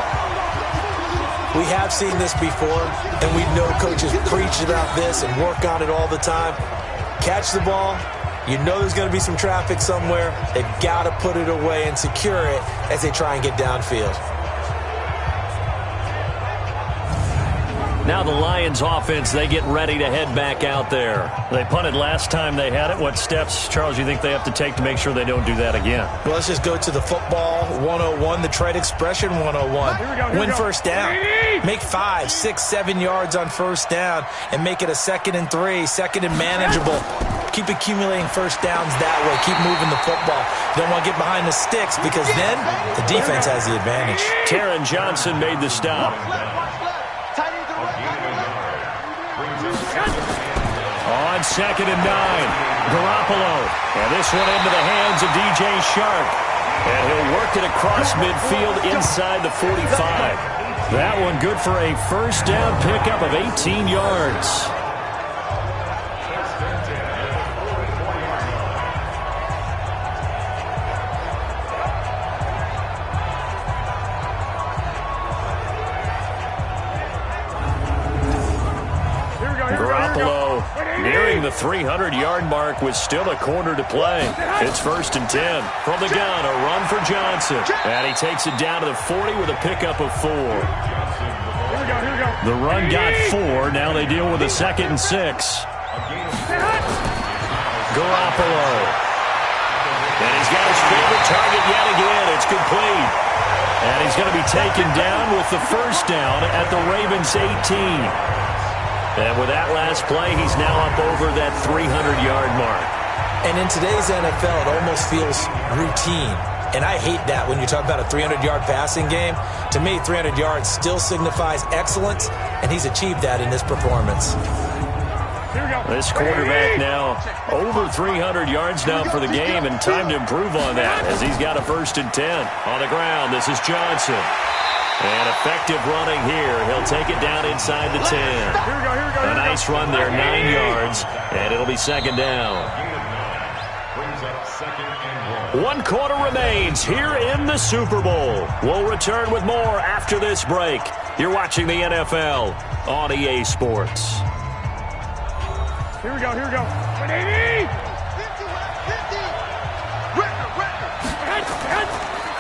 We have seen this before, and we know coaches preach about this and work on it all the time. Catch the ball. You know there's going to be some traffic somewhere. They've got to put it away and secure it as they try and get downfield. Now the Lions offense, they get ready to head back out there. They punted last time they had it. What steps, Charles, you think they have to take to make sure they don't do that again? Well, let's just go to the football 101, the trade expression 101. Win first down. Make 5, 6, 7 yards on first down and make it a 2nd and 3, 2nd and manageable. Keep accumulating first downs that way. Keep moving the football. You don't want to get behind the sticks because then the defense has the advantage. Taron Johnson made the stop. On 2nd and 9, Garoppolo. And this one into the hands of DJ Shark. And he'll work it across midfield inside the 45. That one good for a first down pickup of 18 yards. Nearing the 300-yard mark with still a quarter to play. It's 1st and 10. From the gun, a run for Johnson. And he takes it down to the 40 with a pickup of 4. The run got 4. Now they deal with a 2nd and 6. Garoppolo. And he's got his favorite target yet again. It's complete. And he's going to be taken down with the first down at the Ravens' 18. And with that last play, he's now up over that 300-yard mark. And in today's NFL, it almost feels routine. And I hate that when you talk about a 300-yard passing game. To me, 300 yards still signifies excellence, and he's achieved that in this performance. This quarterback now over 300 yards now for the game, and time to improve on that as he's got a 1st and 10. On the ground, this is Johnson. And effective running here. He'll take it down inside the 10. A nice run there, 9 yards, and it'll be 2nd down. 1 quarter remains here in the Super Bowl. We'll return with more after this break. You're watching the NFL on EA Sports. Here we go. 180!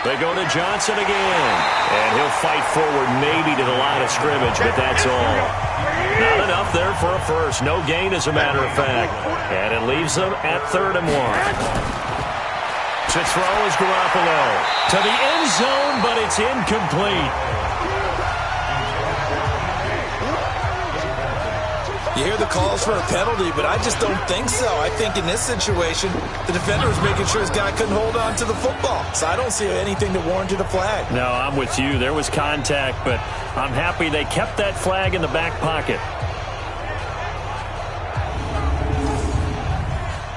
They go to Johnson again, and he'll fight forward maybe to the line of scrimmage, but that's all. Not enough there for a first. No gain, as a matter of fact. And it leaves them at 3rd and 1. To throw is Garoppolo. To the end zone, but it's incomplete. You hear the calls for a penalty, but I just don't think so. I think in this situation, the defender was making sure his guy couldn't hold on to the football. So I don't see anything that warranted a flag. No, I'm with you. There was contact, but I'm happy they kept that flag in the back pocket.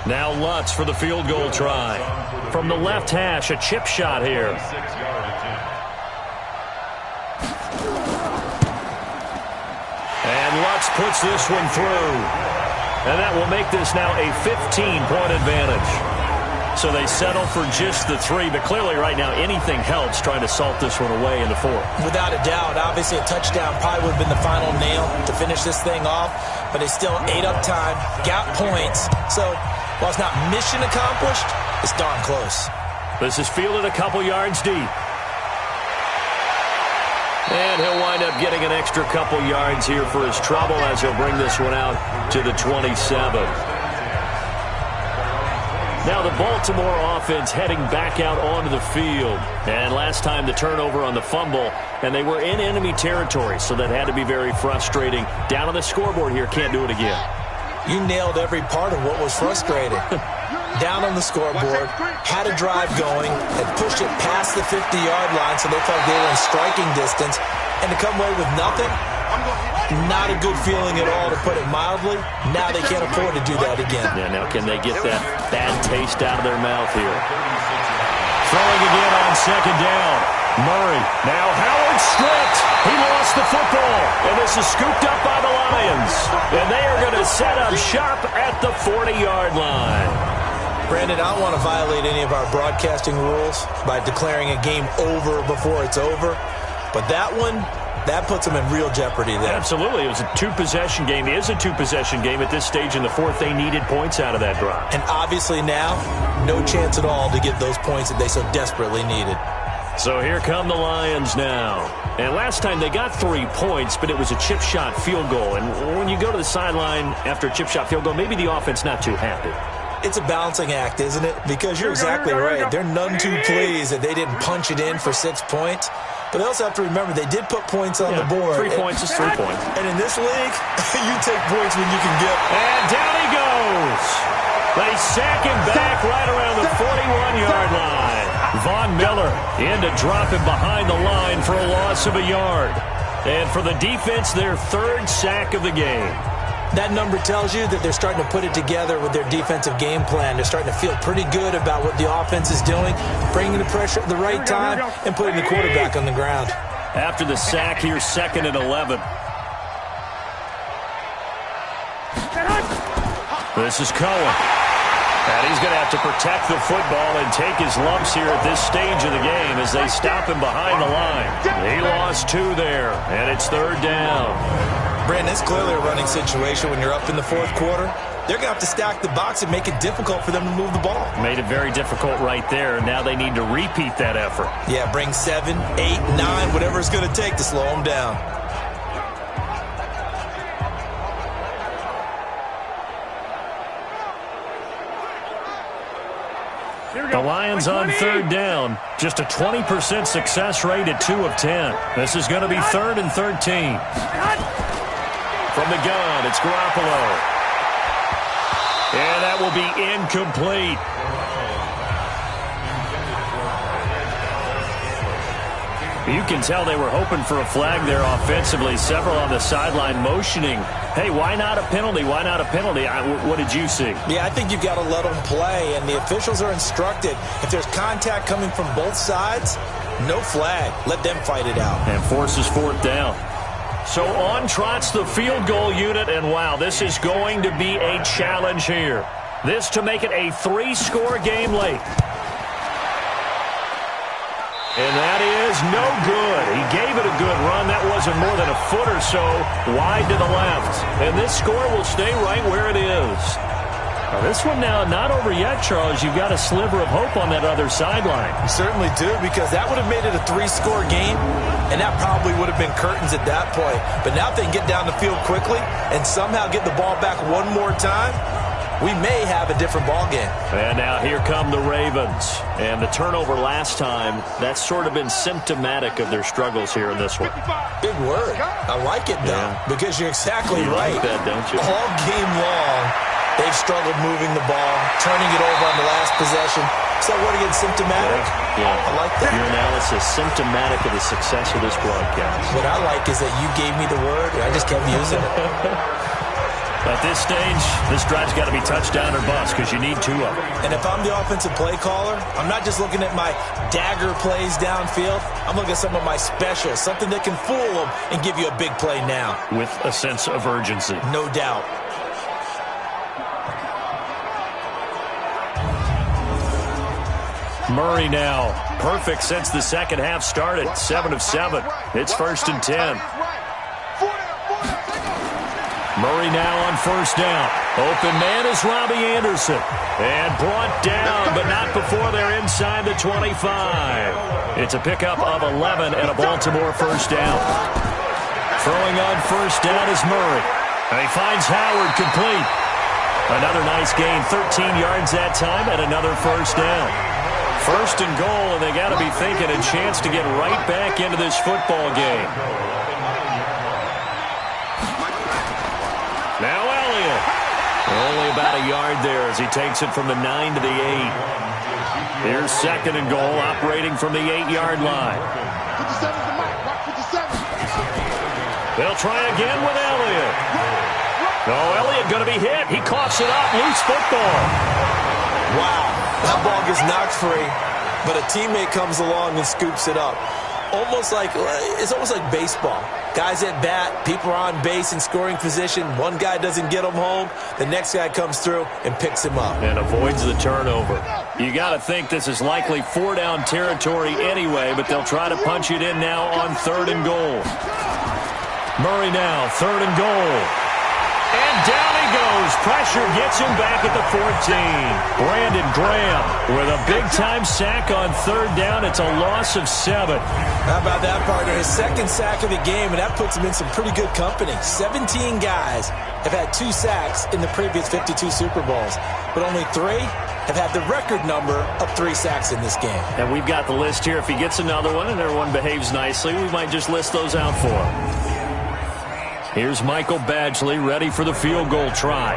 Now Lutz for the field goal try. From the left hash, a chip shot here. And Lutz puts this one through. And that will make this now a 15-point advantage. So they settle for just the 3, but clearly right now anything helps trying to salt this one away in the 4th. Without a doubt, obviously a touchdown probably would have been the final nail to finish this thing off, but they still ate up time, got points. So while it's not mission accomplished, it's darn close. This is fielded a couple yards deep. And he'll wind up getting an extra couple yards here for his trouble as he'll bring this one out to the 27. Now the Baltimore offense heading back out onto the field. And last time the turnover on the fumble, and they were in enemy territory, so that had to be very frustrating. Down on the scoreboard here, can't do it again. You nailed every part of what was frustrating. Down on the scoreboard, had a drive going, had pushed it past the 50-yard line, so they felt they were in striking distance, and to come away with nothing, not a good feeling at all, to put it mildly. Now they can't afford to do that again. Yeah, now can they get that bad taste out of their mouth here? Throwing again on 2nd down. Murray. Now Howard stripped. He lost the football. And this is scooped up by the Lions. And they are going to set up shop at the 40-yard line. Brandon, I don't want to violate any of our broadcasting rules by declaring a game over before it's over. But that one, that puts them in real jeopardy there. Absolutely. It was a 2-possession game. It is a 2-possession game at this stage in the 4th. They needed points out of that drive. And obviously now, no chance at all to get those points that they so desperately needed. So here come the Lions now. And last time they got 3 points, but it was a chip shot field goal. And when you go to the sideline after a chip shot field goal, maybe the offense not too happy. It's a balancing act, isn't it? Because you're exactly right. They're none too pleased that they didn't punch it in for 6 points. But they also have to remember they did put points on the board. 3 points is 3 points. And in this league, you take points when you can get them. And down he goes. They sack him back right around the 41-yard line. Von Miller in to drop him behind the line for a loss of a yard. And for the defense, their 3rd sack of the game. That number tells you that they're starting to put it together with their defensive game plan. They're starting to feel pretty good about what the offense is doing, bringing the pressure at the right time, and putting the quarterback on the ground. After the sack, here's 2nd and 11. This is Cohen. And he's going to have to protect the football and take his lumps here at this stage of the game as they stop him behind the line. He lost 2 there, and it's 3rd down. Brandon, it's clearly a running situation when you're up in the 4th quarter. They're going to have to stack the box and make it difficult for them to move the ball. Made it very difficult right there. Now they need to repeat that effort. Yeah, bring 7, 8, 9, whatever it's going to take to slow them down. The Lions on 3rd down. Just a 20% success rate at 2 of 10. This is going to be 3rd and 13. From the gun, it's Garoppolo. And that will be incomplete. You can tell they were hoping for a flag there offensively. Several on the sideline motioning, hey, why not a penalty? Why not a penalty? What did you see? Yeah, I think you've got to let them play, and the officials are instructed. If there's contact coming from both sides, no flag. Let them fight it out. And forces fourth down. So on trots the field goal unit, and wow, this is going to be a challenge here. This to make it a 3-score game late. And that is no good. He gave it a good run. That wasn't more than a foot or so wide to the left. And this score will stay right where it is. Now this one now not over yet, Charles. You've got a sliver of hope on that other sideline. You certainly do, because that would have made it a 3-score game, and that probably would have been curtains at that point. But now if they can get down the field quickly and somehow get the ball back one more time, we may have a different ball game. And now here come the Ravens. And the turnover last time, that's sort of been symptomatic of their struggles here in this one. Big word. I like it, though, because you're exactly right. You like that, don't you? All game long, they've struggled moving the ball, turning it over on the last possession. Is that word again, symptomatic? Yeah. I like that. Your analysis, symptomatic of the success of this broadcast. What I like is that you gave me the word, and I just kept using it. At this stage, this drive's got to be touchdown or bust because you need 2 of them. And if I'm the offensive play caller, I'm not just looking at my dagger plays downfield. I'm looking at some of my specials, something that can fool them and give you a big play now. With a sense of urgency. No doubt. Murray now. Perfect since the second half started. 7 of 7. It's 1st and 10. Murray now on 1st down. Open man is Robbie Anderson. And brought down, but not before they're inside the 25. It's a pickup of 11 and a Baltimore 1st down. Throwing on 1st down is Murray. And he finds Howard complete. Another nice gain, 13 yards that time, and another 1st down. 1st and goal, and they got to be thinking a chance to get right back into this football game. Now Elliott. Only about a yard there as he takes it from the 9 to the 8. Here's 2nd and goal, operating from the 8-yard line. They'll try again with Elliott. Oh, Elliott going to be hit. He coughs it up. Loose football. Wow. That ball gets knocked free, but a teammate comes along and scoops it up. It's almost like baseball. Guys at bat, people are on base in scoring position. One guy doesn't get him home. The next guy comes through and picks him up. And avoids the turnover. You got to think this is likely 4-down territory anyway, but they'll try to punch it in now on 3rd and goal. Murray now, 3rd and goal. And down he goes. Pressure gets him back at the 14. Brandon Graham with a big-time sack on 3rd down. It's a loss of 7. How about that, partner? His 2nd sack of the game, and that puts him in some pretty good company. 17 guys have had 2 sacks in the previous 52 Super Bowls, but only 3 have had the record number of 3 sacks in this game. And we've got the list here. If he gets another one and everyone behaves nicely, we might just list those out for him. Here's Michael Badgley ready for the field goal try.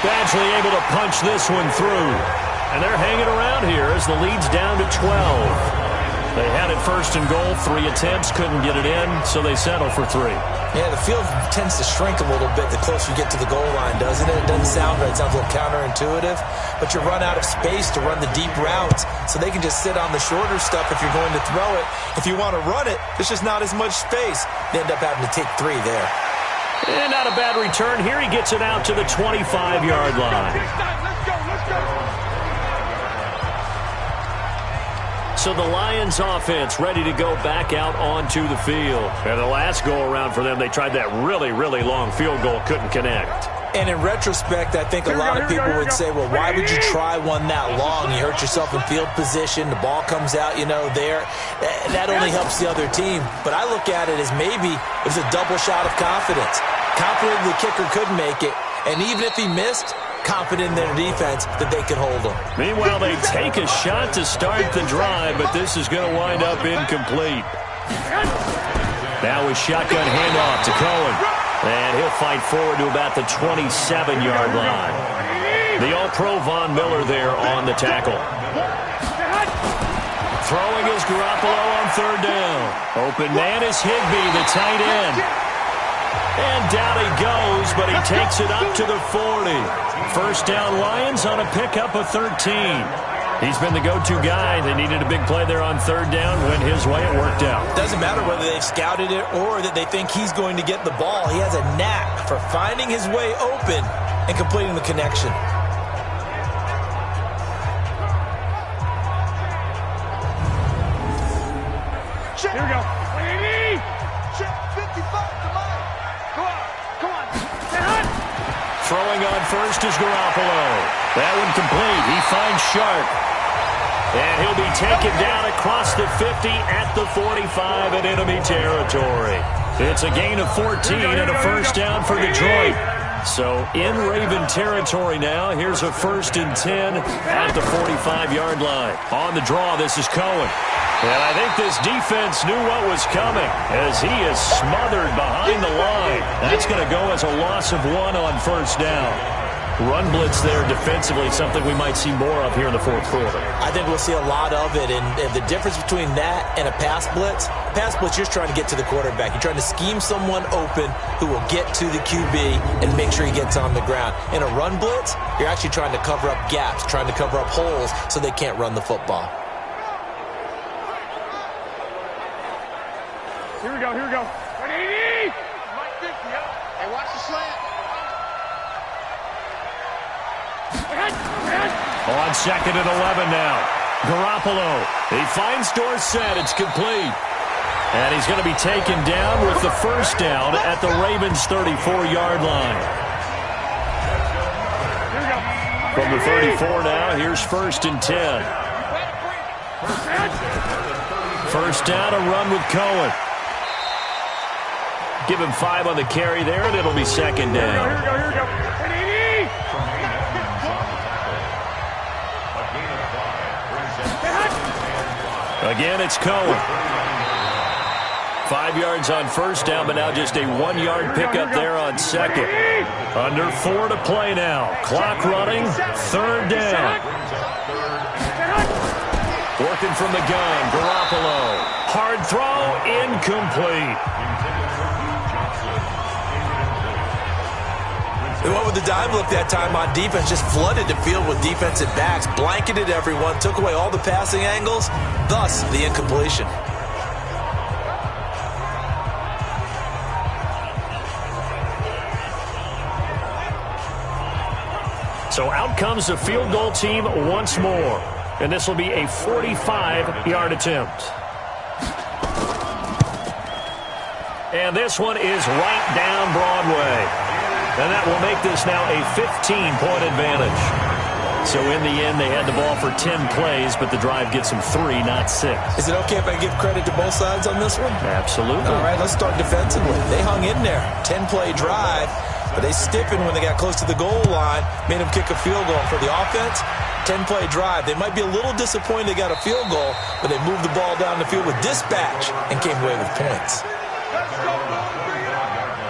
Badgley able to punch this one through. And they're hanging around here as the lead's down to 12. They had it 1st and goal, 3 attempts, couldn't get it in, so they settle for 3. Yeah, the field tends to shrink a little bit the closer you get to the goal line, doesn't it? It doesn't sound right. It sounds a little counterintuitive. But you run out of space to run the deep routes, so they can just sit on the shorter stuff if you're going to throw it. If you want to run it, there's just not as much space. They end up having to take 3 there. And not a bad return. Here he gets it out to the 25-yard line. Let's go. So the Lions offense ready to go back out onto the field. And the last go-around for them, they tried that really, really long field goal, couldn't connect. And in retrospect, I think a lot of people would say, well, why would you try one that long? You hurt yourself in field position. The ball comes out, there. That only helps the other team. But I look at it as maybe it was a double shot of confidence. Confident the kicker could make it. And even if he missed, confident in their defense that they could hold them. Meanwhile, they take a shot to start the drive, but this is going to wind up incomplete. Now a shotgun handoff to Cohen. And he'll fight forward to about the 27-yard line. The All-Pro Von Miller there on the tackle. Throwing is Garoppolo on third down. Open man is Higbee, the tight end. And down he goes, but he takes it up to the 40. First down Lions on a pickup of 13. He's been the go-to guy. They needed a big play there on third down. Went his way, it worked out. Doesn't matter whether they've scouted it or that they think he's going to get the ball. He has a knack for finding his way open and completing the connection. Here we go. 180. 55 to Mike. Come on. Stay hot. Throwing on first is Garoppolo. That one complete. He finds Sharp. And he'll be taken down across the 50 at the 45 in enemy territory. It's a gain of 14 and a first down for Detroit. So in Raven territory now. Here's a 1st and 10 at the 45-yard line. On the draw, this is Cohen. And I think this defense knew what was coming as he is smothered behind the line. That's going to go as a loss of 1 on first down. Run blitz there defensively, something we might see more of here in the fourth quarter. I think we'll see a lot of it, and the difference between that and a pass blitz, you're just trying to get to the quarterback. You're trying to scheme someone open who will get to the QB and make sure he gets on the ground. In a run blitz, you're actually trying to cover up gaps, trying to cover up holes so they can't run the football. Here we go. 180. Mike 50, Hey, watch the slant. On 2nd and 11 now. Garoppolo. He finds Dorsett. It's complete. And he's going to be taken down with the first down at the Ravens' 34-yard line. From the 34 now, here's 1st and 10. First down, a run with Cohen. Give him 5 on the carry there, and it'll be 2nd down. Here we go. 180. Again, it's Cohen. 5 yards on first down, but now just a 1-yard pickup there on 2nd. Under 4 to play now. Clock running, 3rd down. Working from the gun, Garoppolo. Hard throw, incomplete. They went with the dime look that time on defense, just flooded the field with defensive backs, blanketed everyone, took away all the passing angles, thus the incompletion. So out comes the field goal team once more. And this will be a 45-yard attempt. And this one is right down Broadway. And that will make this now a 15-point advantage. So in the end, they had the ball for 10 plays, but the drive gets them 3, not 6. Is it okay if I give credit to both sides on this one? Absolutely. All right, let's start defensively. They hung in there. 10-play drive, but they stiffened when they got close to the goal line, made them kick a field goal. For the offense, 10-play drive. They might be a little disappointed they got a field goal, but they moved the ball down the field with dispatch and came away with points.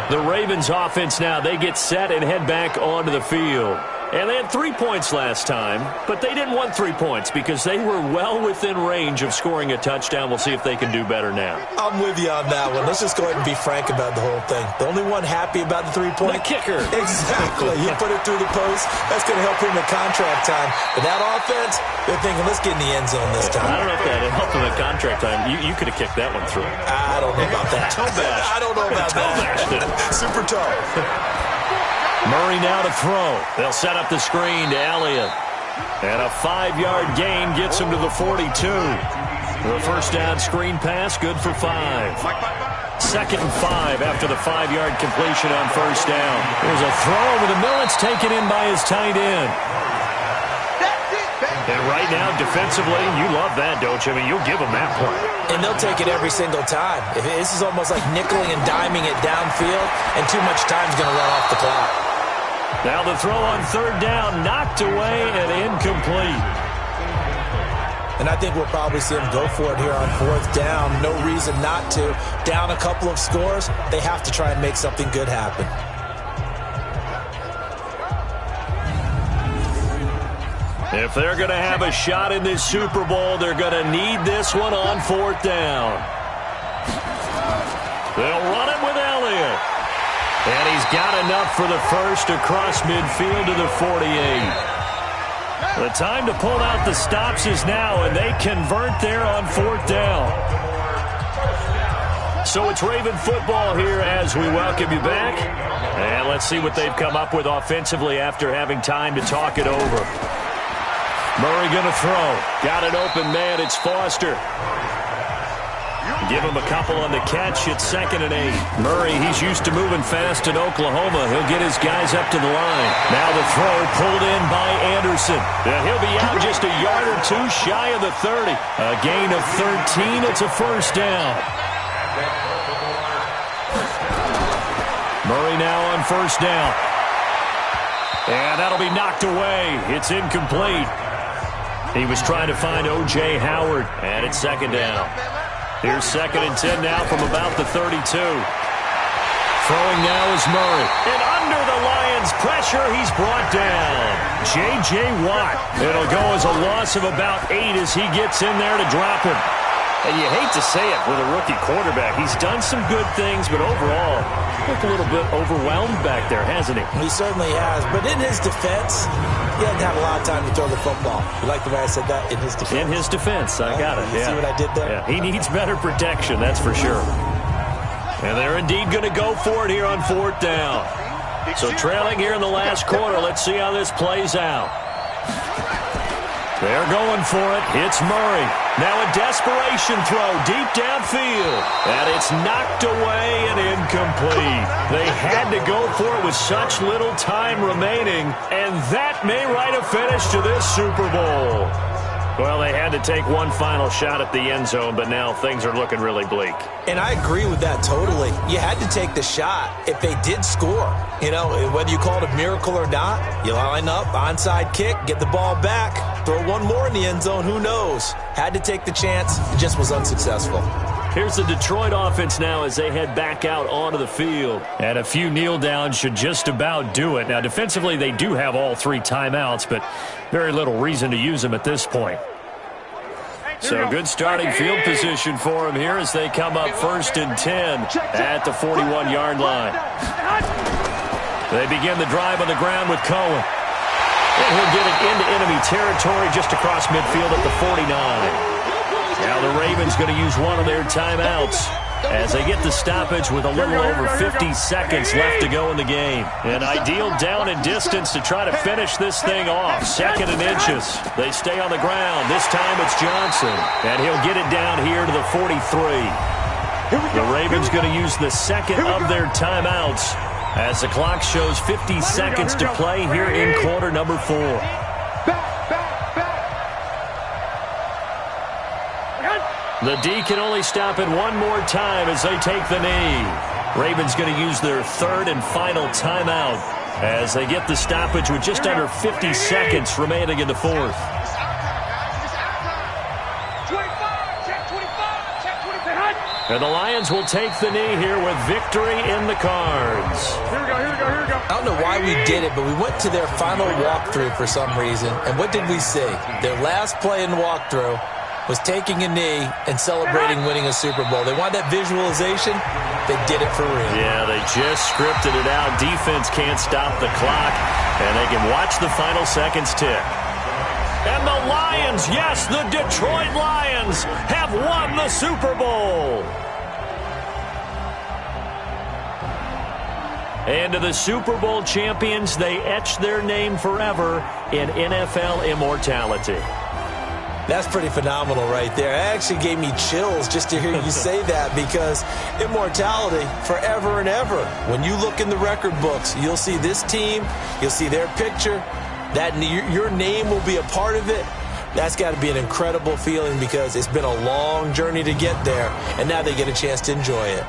The Ravens offense now, they get set and head back onto the field. And they had 3 points last time, but they didn't want 3 points because they were well within range of scoring a touchdown. We'll see if they can do better now. I'm with you on that one. Let's just go ahead and be frank about the whole thing. The only one happy about the 3-point? The kicker. Exactly. He put it through the post. That's going to help him in contract time. But that offense, they're thinking, let's get in the end zone this time. I don't know if that helped him in contract time. You could have kicked that one through. I don't know about that. I don't know about that. Super tough. Murray now to throw. They'll set up the screen to Elliott. And a 5-yard gain gets him to the 42. The first down screen pass, good for 5. 2nd and 5 after the 5-yard completion on first down. There's a throw over the middle. It's taken in by his tight end. And right now, defensively, you love that, don't you? I mean, you'll give them that play. And they'll take it every single time. This is almost like nickeling and diming it downfield, and too much time's going to run off the clock. Now the throw on 3rd down, knocked away and incomplete. And I think we'll probably see them go for it here on 4th down. No reason not to. Down a couple of scores, they have to try and make something good happen. If they're going to have a shot in this Super Bowl, they're going to need this one on 4th down. They'll run it with Elliott. And he's got enough for the first across midfield to the 48. The time to pull out the stops is now, and they convert there on 4th down. So it's Raven football here as we welcome you back. And let's see what they've come up with offensively after having time to talk it over. Murray going to throw. Got an open man. It's Foster. Give him a couple on the catch. It's 2nd and 8. Murray, he's used to moving fast in Oklahoma. He'll get his guys up to the line. Now the throw pulled in by Anderson. And he'll be out just a yard or two shy of the 30. A gain of 13. It's a first down. Murray now on first down. And that'll be knocked away. It's incomplete. He was trying to find O.J. Howard. And it's 2nd down. Here's 2nd and 10 now from about the 32. Throwing now is Murray. And under the Lions' pressure, he's brought down. J.J. Watt. It'll go as a loss of about 8 as he gets in there to drop him. And you hate to say it with a rookie quarterback. He's done some good things, but overall, looked a little bit overwhelmed back there, hasn't he? He certainly has. But in his defense, he hadn't had a lot of time to throw the football. You like the way I said that? In his defense. In his defense. I got it. You see what I did there? Yeah. He needs better protection, that's for sure. And they're indeed going to go for it here on 4th down. So trailing here in the last quarter. Let's see how this plays out. They're going for it. It's Murray. Now a desperation throw deep downfield. And it's knocked away and incomplete. They had to go for it with such little time remaining. And that may write a finish to this Super Bowl. Well, they had to take one final shot at the end zone, but now things are looking really bleak. And I agree with that totally. You had to take the shot if they did score. You know, whether you call it a miracle or not, you line up, onside kick, get the ball back, throw one more in the end zone, who knows? Had to take the chance, just was unsuccessful. Here's the Detroit offense now as they head back out onto the field. And a few kneel downs should just about do it. Now, defensively, they do have all 3 timeouts, but very little reason to use them at this point. So good starting field position for them here as they come up 1st and 10 at the 41-yard line. They begin the drive on the ground with Cohen. And he'll get it into enemy territory just across midfield at the 49. Now the Ravens going to use one of their timeouts as they get the stoppage with a little over 50 seconds left to go in the game. An ideal down and distance to try to finish this thing off. 2nd and inches. They stay on the ground. This time it's Johnson. And he'll get it down here to the 43. The Ravens going to use the 2nd of their timeouts as the clock shows 50 seconds to play here in quarter number 4. The D can only stop it one more time as they take the knee. Ravens going to use their 3rd and final timeout as they get the stoppage with just under 50 seconds remaining in the 4th. And the Lions will take the knee here with victory in the cards. Here we go. I don't know why we did it, but we went to their final walkthrough for some reason. And what did we see? Their last play in walkthrough was taking a knee and celebrating winning a Super Bowl. They want that visualization. They did it for real. Yeah, they just scripted it out. Defense can't stop the clock, and they can watch the final seconds tick. And the Lions, yes, the Detroit Lions have won the Super Bowl. And to the Super Bowl champions, they etch their name forever in NFL immortality. That's pretty phenomenal right there. It actually gave me chills just to hear you say that, because immortality forever and ever. When you look in the record books, you'll see this team, you'll see their picture, that your name will be a part of it. That's got to be an incredible feeling because it's been a long journey to get there, and now they get a chance to enjoy it.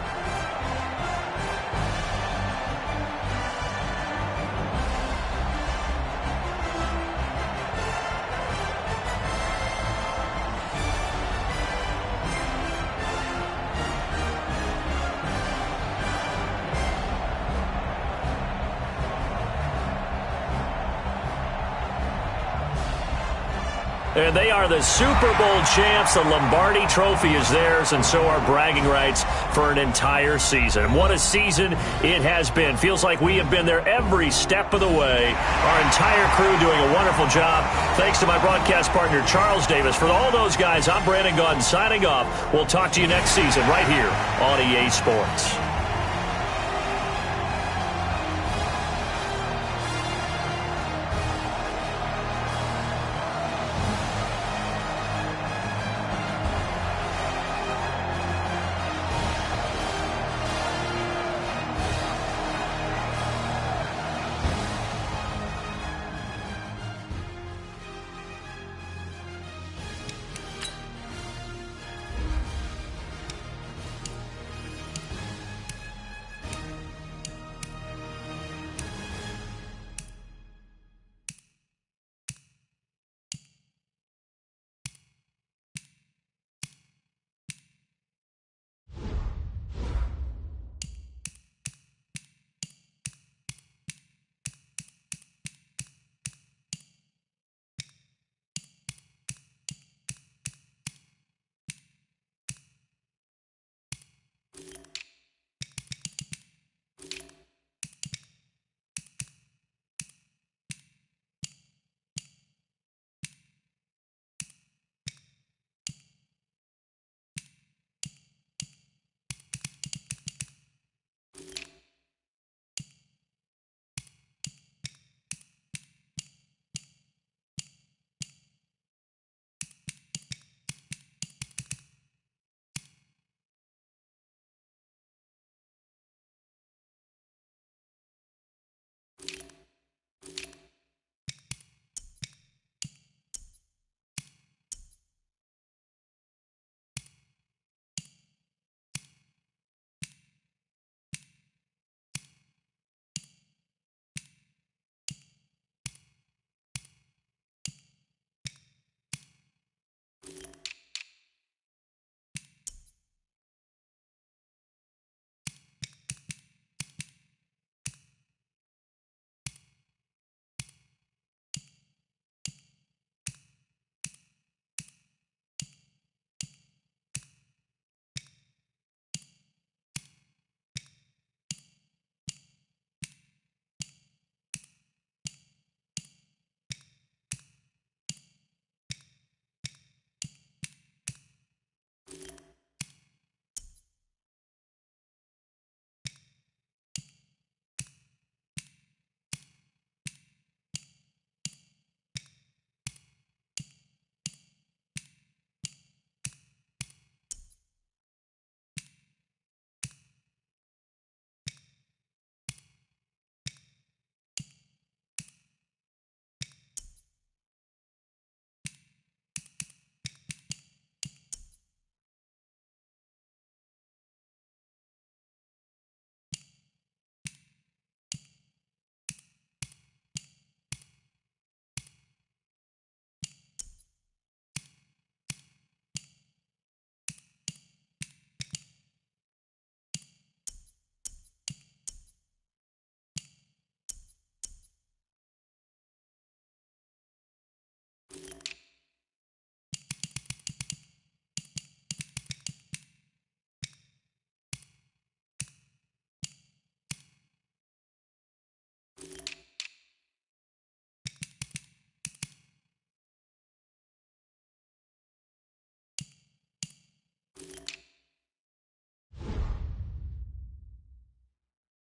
And they are the Super Bowl champs. The Lombardi Trophy is theirs, and so are bragging rights for an entire season. And what a season it has been. Feels like we have been there every step of the way. Our entire crew doing a wonderful job. Thanks to my broadcast partner, Charles Davis. For all those guys, I'm Brandon Gaudin signing off. We'll talk to you next season right here on EA Sports.